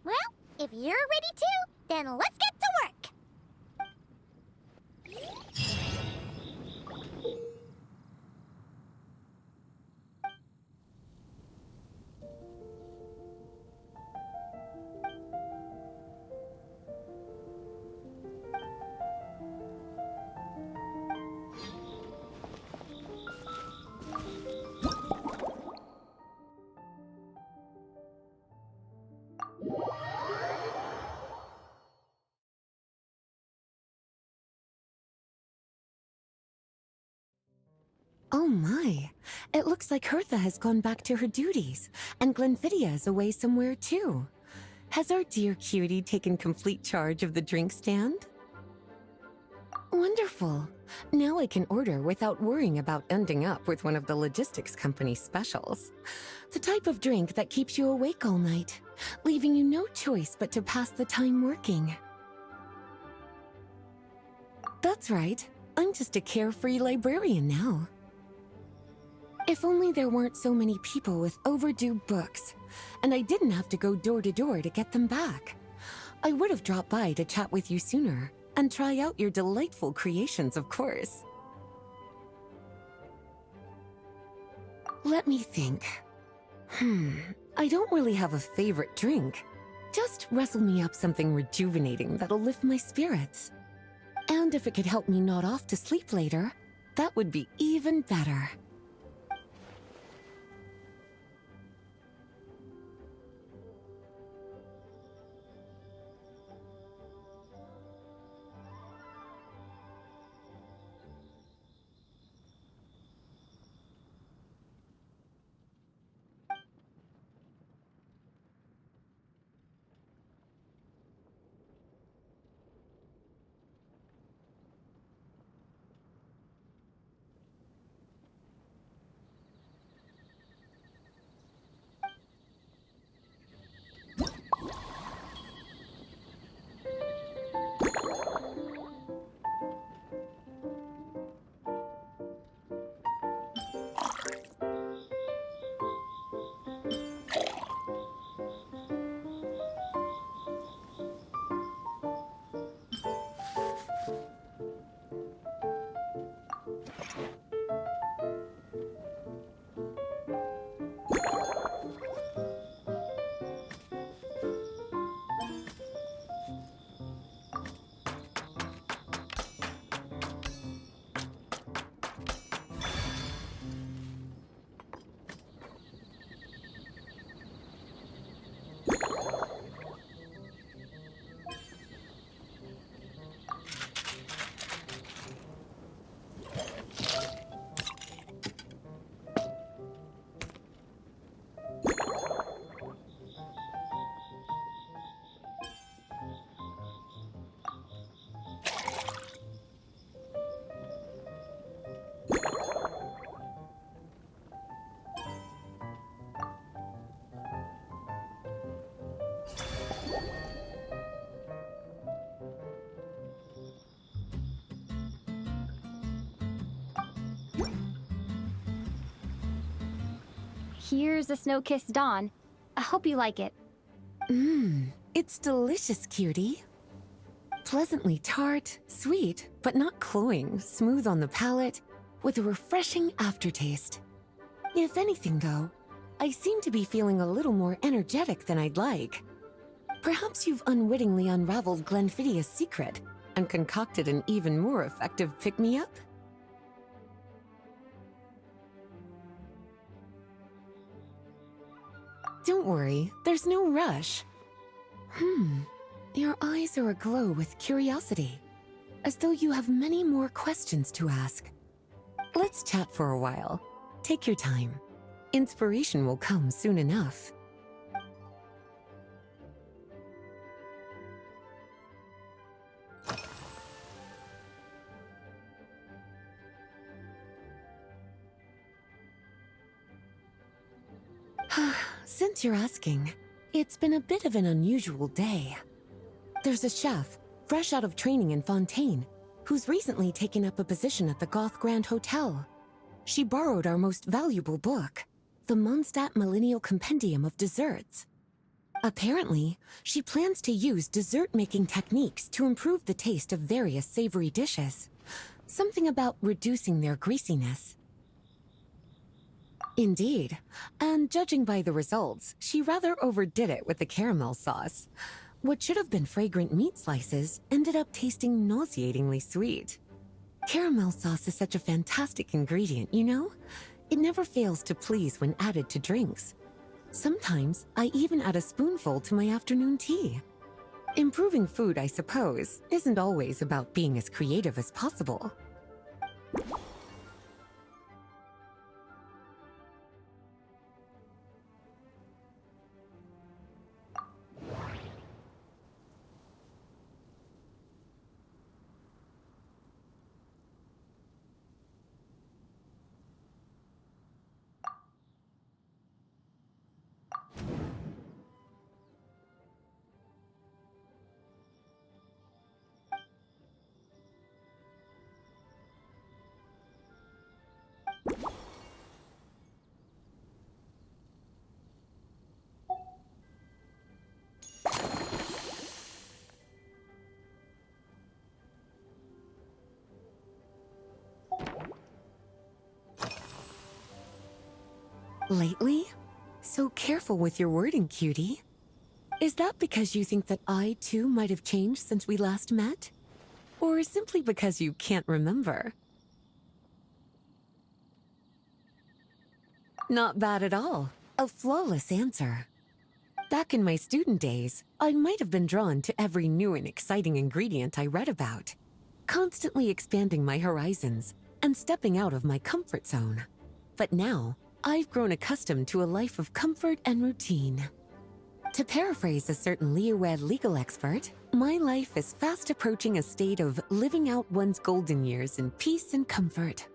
Well, if you're ready to, then let's get to work. Oh my, it looks like Hertha has gone back to her duties, and Glenfidia is away somewhere too. Has our dear cutie taken complete charge of the drink stand? Wonderful. Now I can order without worrying about ending up with one of the logistics company's specials. The type of drink that keeps you awake all night, leaving you no choice but to pass the time working. That's right. I'm just a carefree librarian now. If only there weren't so many people with overdue books, and I didn't have to go door to door to get them back. I would have dropped by to chat with you sooner, and try out your delightful creations, of course. Let me think. I don't really have a favorite drink. Just wrestle me up something rejuvenating that'll lift my spirits. And if it could help me nod off to sleep later, that would be even better. Here's a snow-kissed dawn. I hope you like it. It's delicious, cutie. Pleasantly tart, sweet, but not cloying, smooth on the palate, with a refreshing aftertaste. If anything, though, I seem to be feeling a little more energetic than I'd like. Perhaps you've unwittingly unraveled Glenfiddia's secret and concocted an even more effective pick-me-up? Don't worry, there's no rush. Your eyes are aglow with curiosity, as though you have many more questions to ask. Let's chat for a while. Take your time. Inspiration will come soon enough. Since you're asking, it's been a bit of an unusual day. There's a chef, fresh out of training in Fontaine, who's recently taken up a position at the Goth Grand Hotel. She borrowed our most valuable book, the Mondstadt Millennial Compendium of Desserts. Apparently, she plans to use dessert-making techniques to improve the taste of various savory dishes. Something about reducing their greasiness. Indeed, and judging by the results, she rather overdid it with the caramel sauce. What should have been fragrant meat slices ended up tasting nauseatingly sweet. Caramel sauce is such a fantastic ingredient, you know? It never fails to please when added to drinks. Sometimes, I even add a spoonful to my afternoon tea. Improving food, I suppose, isn't always about being as creative as possible. Lately? So careful with your wording, cutie. Is that because you think that I, too, might have changed since we last met? Or simply because you can't remember? Not bad at all. A flawless answer. Back in my student days, I might have been drawn to every new and exciting ingredient I read about, constantly expanding my horizons and stepping out of my comfort zone. But now, I've grown accustomed to a life of comfort and routine. To paraphrase a certain Leo-Ed legal expert, my life is fast approaching a state of living out one's golden years in peace and comfort.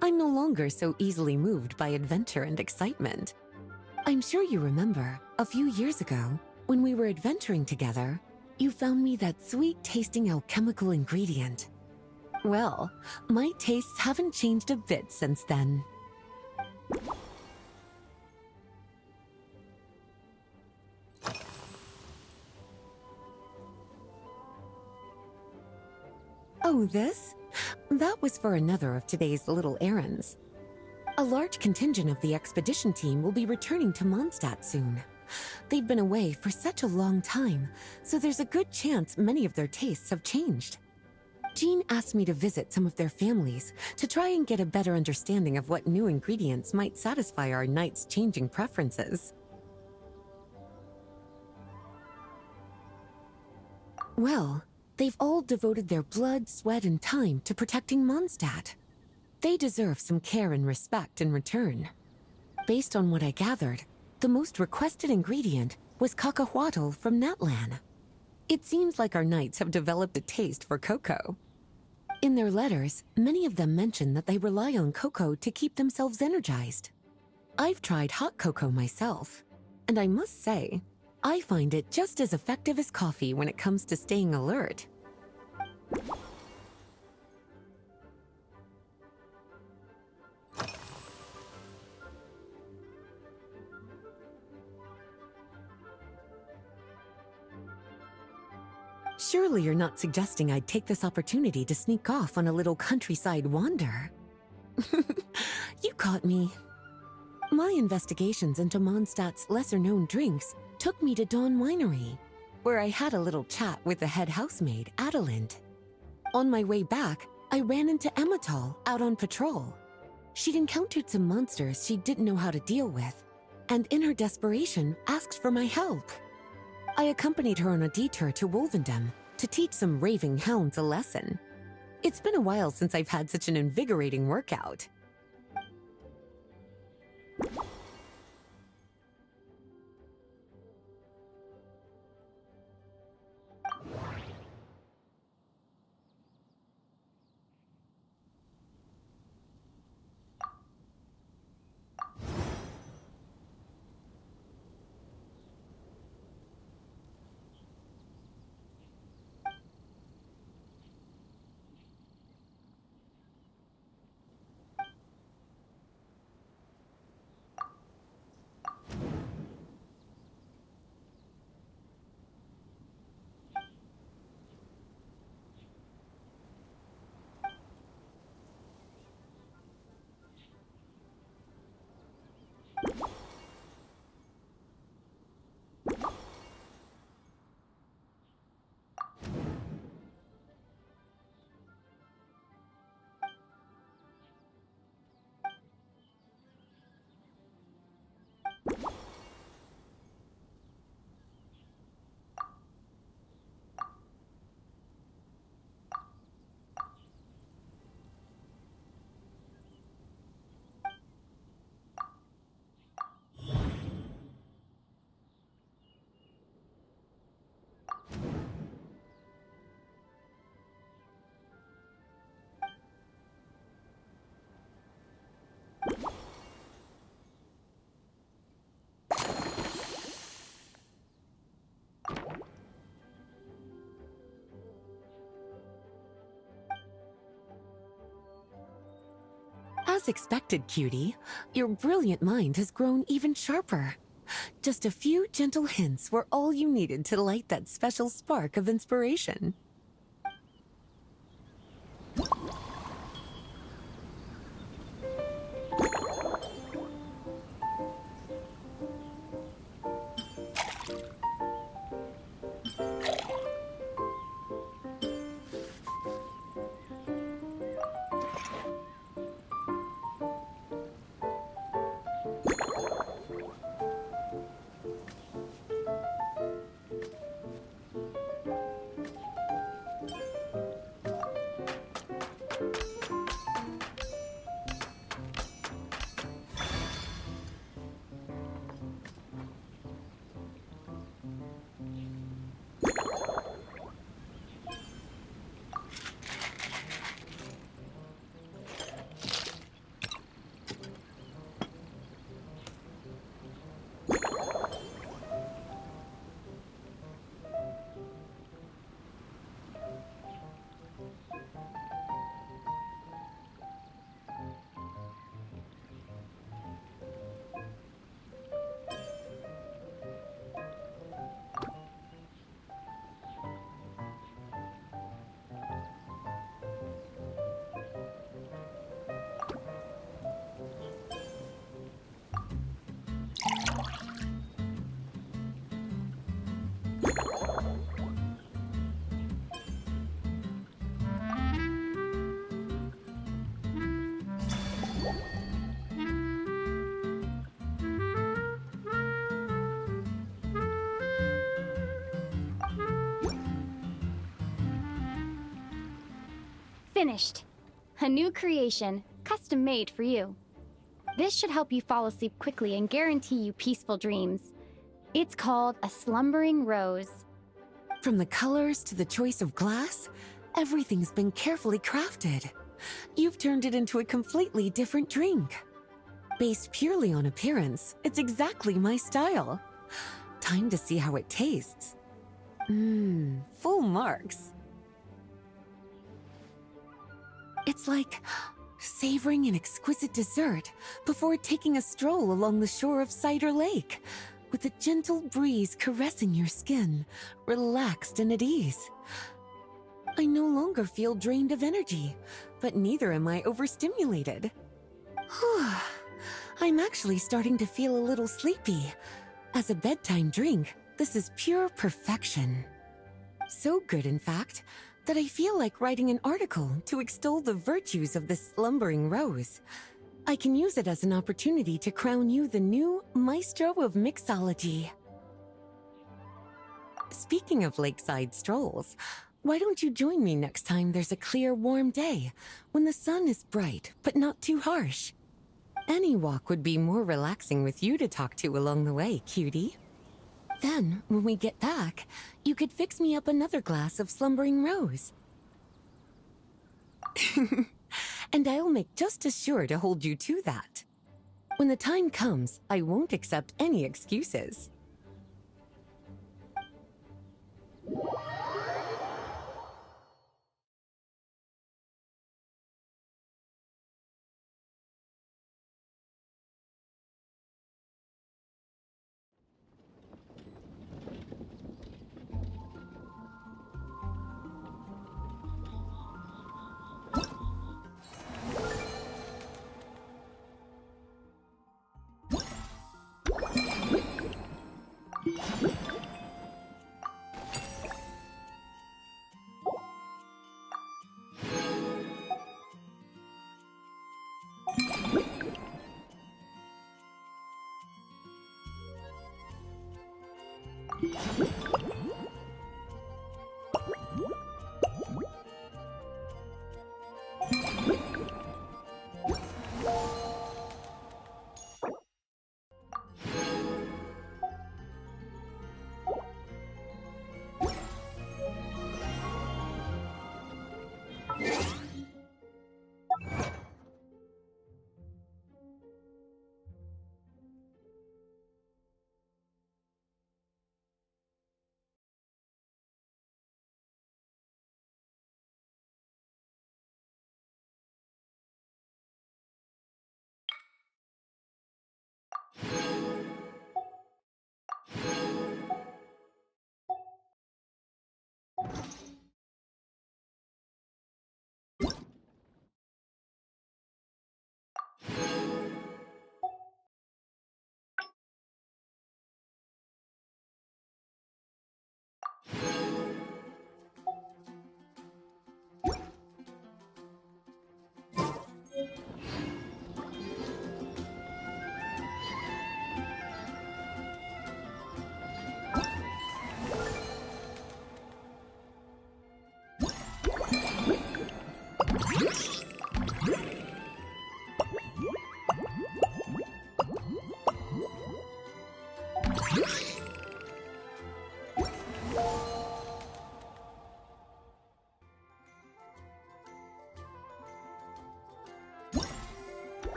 I'm no longer so easily moved by adventure and excitement. I'm sure you remember, a few years ago, when we were adventuring together, you found me that sweet-tasting alchemical ingredient. Well, my tastes haven't changed a bit since then. Oh, this? That was for another of today's little errands. A large contingent of the expedition team will be returning to Mondstadt soon. They've been away for such a long time, so there's a good chance many of their tastes have changed. Jean asked me to visit some of their families to try and get a better understanding of what new ingredients might satisfy our knights' changing preferences. Well, they've all devoted their blood, sweat, and time to protecting Mondstadt. They deserve some care and respect in return. Based on what I gathered, the most requested ingredient was cacahuatl from Natlan. It seems like our knights have developed a taste for cocoa. In their letters, many of them mention that they rely on cocoa to keep themselves energized. I've tried hot cocoa myself, and I must say, I find it just as effective as coffee when it comes to staying alert. Surely you're not suggesting I'd take this opportunity to sneak off on a little countryside wander? You caught me. My investigations into Mondstadt's lesser-known drinks took me to Dawn Winery, where I had a little chat with the head housemaid, Adelind. On my way back, I ran into Emmetal out on patrol. She'd encountered some monsters she didn't know how to deal with, and in her desperation, asked for my help. I accompanied her on a detour to Wolvendom to teach some raving hounds a lesson. It's been a while since I've had such an invigorating workout. As expected, cutie, your brilliant mind has grown even sharper. Just a few gentle hints were all you needed to light that special spark of inspiration. Finished. A new creation, custom made for you. This should help you fall asleep quickly and guarantee you peaceful dreams. It's called a slumbering rose. From the colors to the choice of glass, everything's been carefully crafted. You've turned it into a completely different drink. Based purely on appearance, it's exactly my style. Time to see how it tastes. Full marks. It's like savoring an exquisite dessert before taking a stroll along the shore of Cider Lake, with a gentle breeze caressing your skin, relaxed and at ease. I no longer feel drained of energy, but neither am I overstimulated. I'm actually starting to feel a little sleepy. As a bedtime drink, this is pure perfection. So good, in fact, that I feel like writing an article to extol the virtues of this slumbering rose. I can use it as an opportunity to crown you the new maestro of mixology. Speaking of lakeside strolls, why don't you join me next time there's a clear, warm day, when the sun is bright but not too harsh? Any walk would be more relaxing with you to talk to along the way, cutie. Then, when we get back, you could fix me up another glass of slumbering rose. And I'll make just as sure to hold you to that. When the time comes, I won't accept any excuses.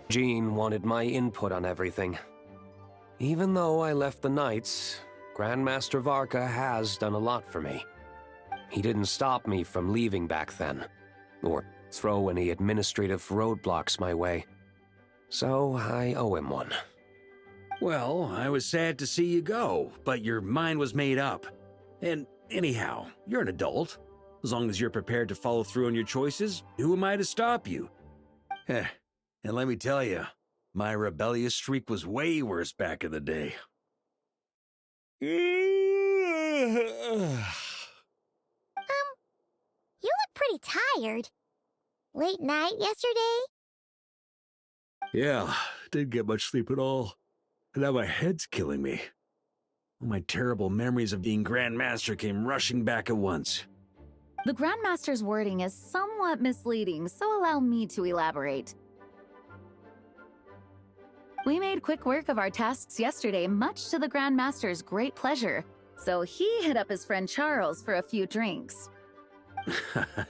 Jean wanted my input on everything. Even though I left the Knights, Grandmaster Varka has done a lot for me. He didn't stop me from leaving back then, or throw any administrative roadblocks my way. So I owe him one. Well, I was sad to see you go, but your mind was made up. And anyhow, you're an adult. As long as you're prepared to follow through on your choices, who am I to stop you? Heh, and let me tell you, my rebellious streak was way worse back in the day. You look pretty tired. Late night yesterday? Yeah, didn't get much sleep at all. And now my head's killing me. All my terrible memories of being Grandmaster came rushing back at once. The Grandmaster's wording is somewhat misleading, so allow me to elaborate. We made quick work of our tasks yesterday, much to the Grandmaster's great pleasure, so he hit up his friend Charles for a few drinks.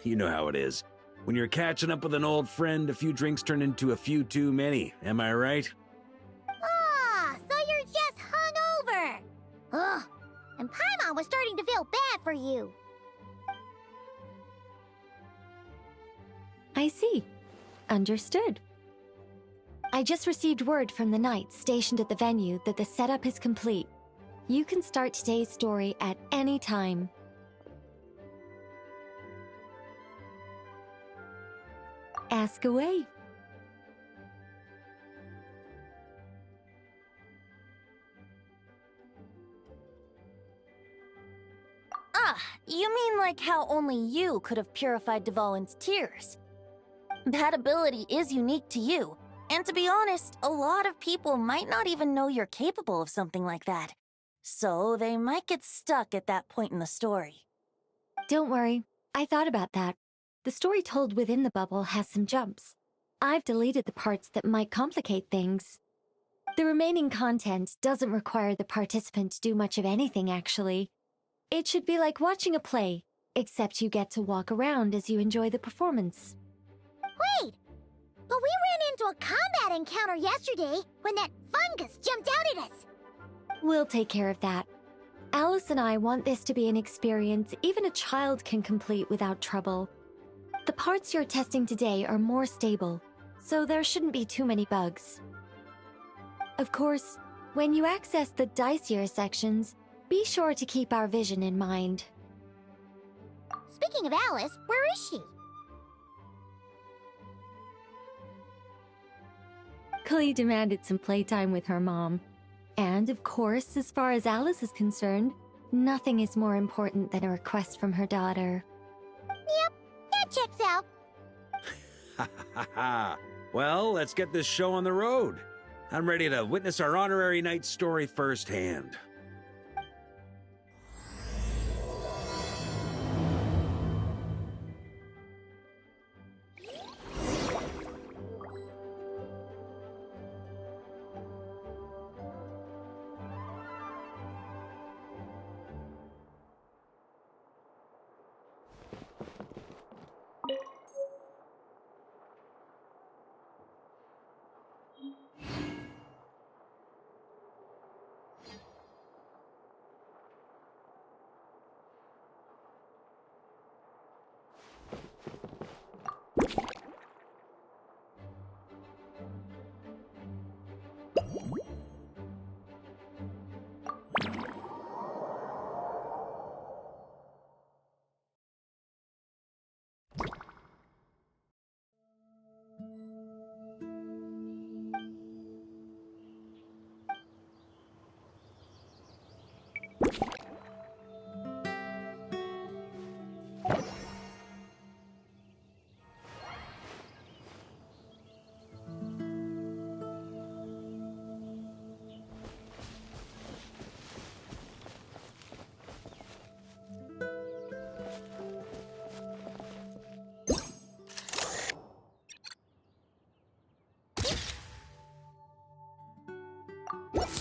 You know how it is. When you're catching up with an old friend, a few drinks turn into a few too many, am I right? Ah, so you're just hungover. Ugh, and Paimon was starting to feel bad for you. I see. Understood. I just received word from the Knights stationed at the venue that the setup is complete. You can start today's story at any time. Ask away. Ah, you mean like how only you could have purified Dvalin's tears? That ability is unique to you, and to be honest, a lot of people might not even know you're capable of something like that. So they might get stuck at that point in the story. Don't worry, I thought about that. The story told within the bubble has some jumps. I've deleted the parts that might complicate things. The remaining content doesn't require the participant to do much of anything, actually. It should be like watching a play, except you get to walk around as you enjoy the performance. Wait, but we ran into a combat encounter yesterday when that fungus jumped out at us. We'll take care of that. Alice and I want this to be an experience even a child can complete without trouble. The parts you're testing today are more stable, so there shouldn't be too many bugs. Of course, when you access the dicier sections, be sure to keep our vision in mind. Speaking of Alice, where is she? Klee demanded some playtime with her mom. And of course, as far as Alice is concerned, nothing is more important than a request from her daughter. Yep, that checks out. Ha ha ha! Well, let's get this show on the road. I'm ready to witness our honorary knight story firsthand.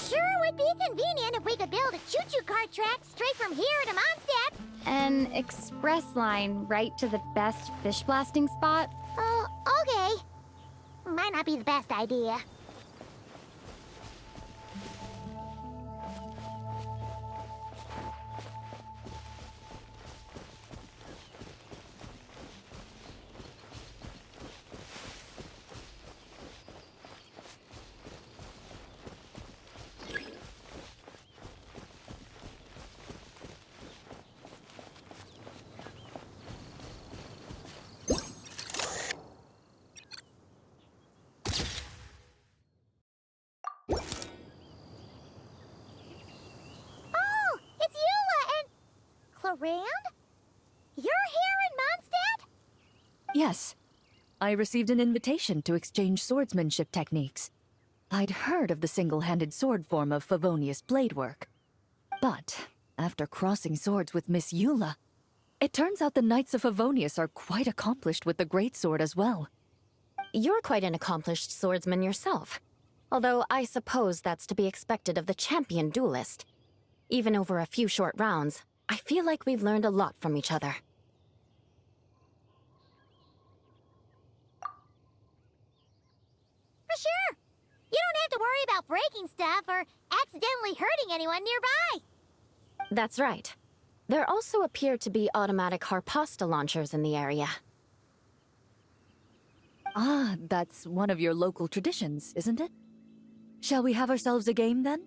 Sure would be convenient if we could build a choo-choo car track straight from here to Mondstadt. An express line right to the best fish blasting spot? Okay. might not be the best idea. Rand? You're here in Mondstadt? Yes. I received an invitation to exchange swordsmanship techniques. I'd heard of the single-handed sword form of Favonius blade work. But, after crossing swords with Miss Eula, it turns out the Knights of Favonius are quite accomplished with the greatsword as well. You're quite an accomplished swordsman yourself. Although I suppose that's to be expected of the champion duelist. Even over a few short rounds, I feel like we've learned a lot from each other. For sure! You don't have to worry about breaking stuff or accidentally hurting anyone nearby! That's right. There also appear to be automatic harpasta launchers in the area. Ah, that's one of your local traditions, isn't it? Shall we have ourselves a game, then?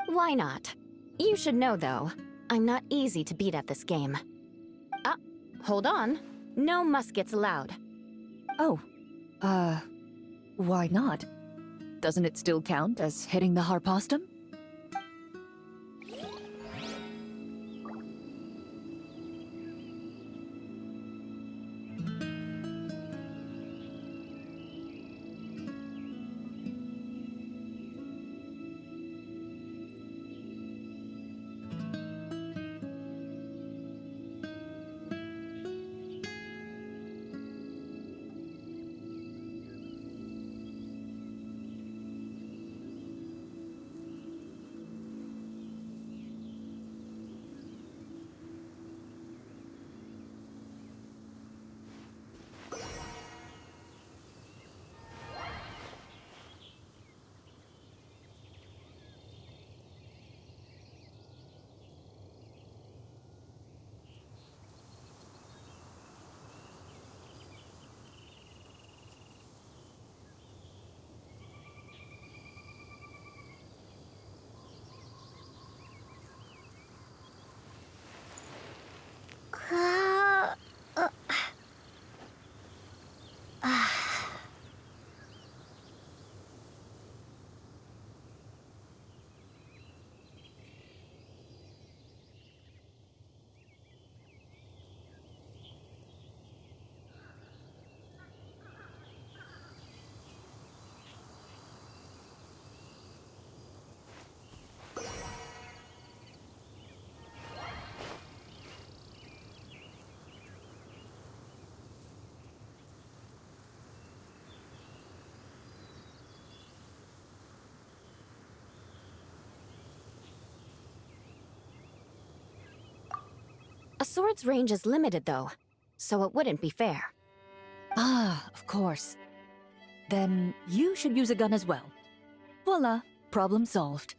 Why not? You should know, though, I'm not easy to beat at this game. Ah, hold on. No muskets allowed. Oh, why not? Doesn't it still count as hitting the harpastum? A sword's range is limited, though, so it wouldn't be fair. Ah, of course. Then you should use a gun as well. Voila, problem solved.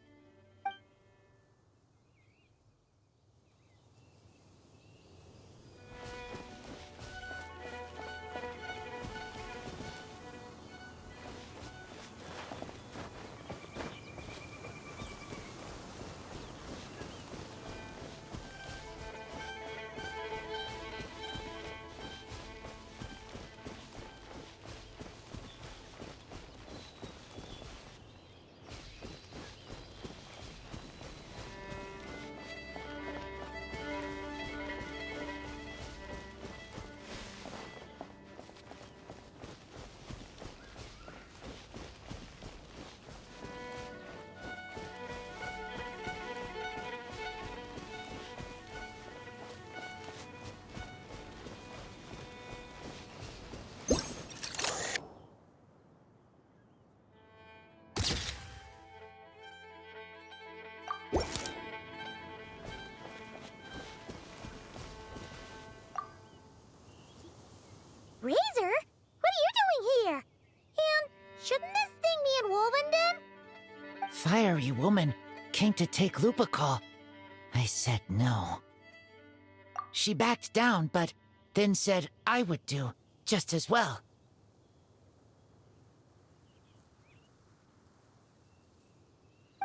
Sylvanden? Fiery woman came to take Lupacol. I said no. She backed down, but then said I would do just as well.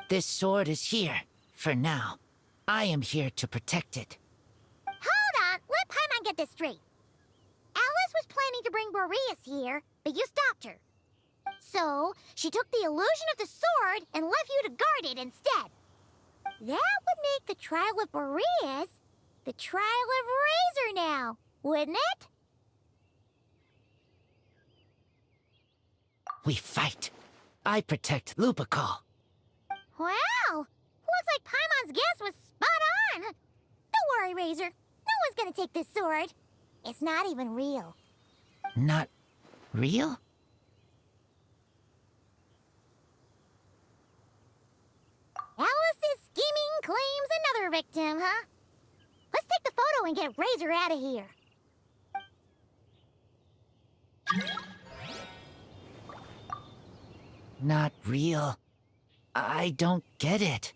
This sword is here, for now. I am here to protect it. Hold on, let Paimon get this straight. Alice was planning to bring Boreas here, but you stopped her. So, she took the illusion of the sword and left you to guard it instead. That would make the trial of Boreas the trial of Razor now, wouldn't it? We fight. I protect Lupacol. Wow! Looks like Paimon's guess was spot on. Don't worry, Razor. No one's gonna take this sword. It's not even real. Not real? Alice's scheming claims another victim, huh? Let's take the photo and get Razor out of here. Not real. I don't get it.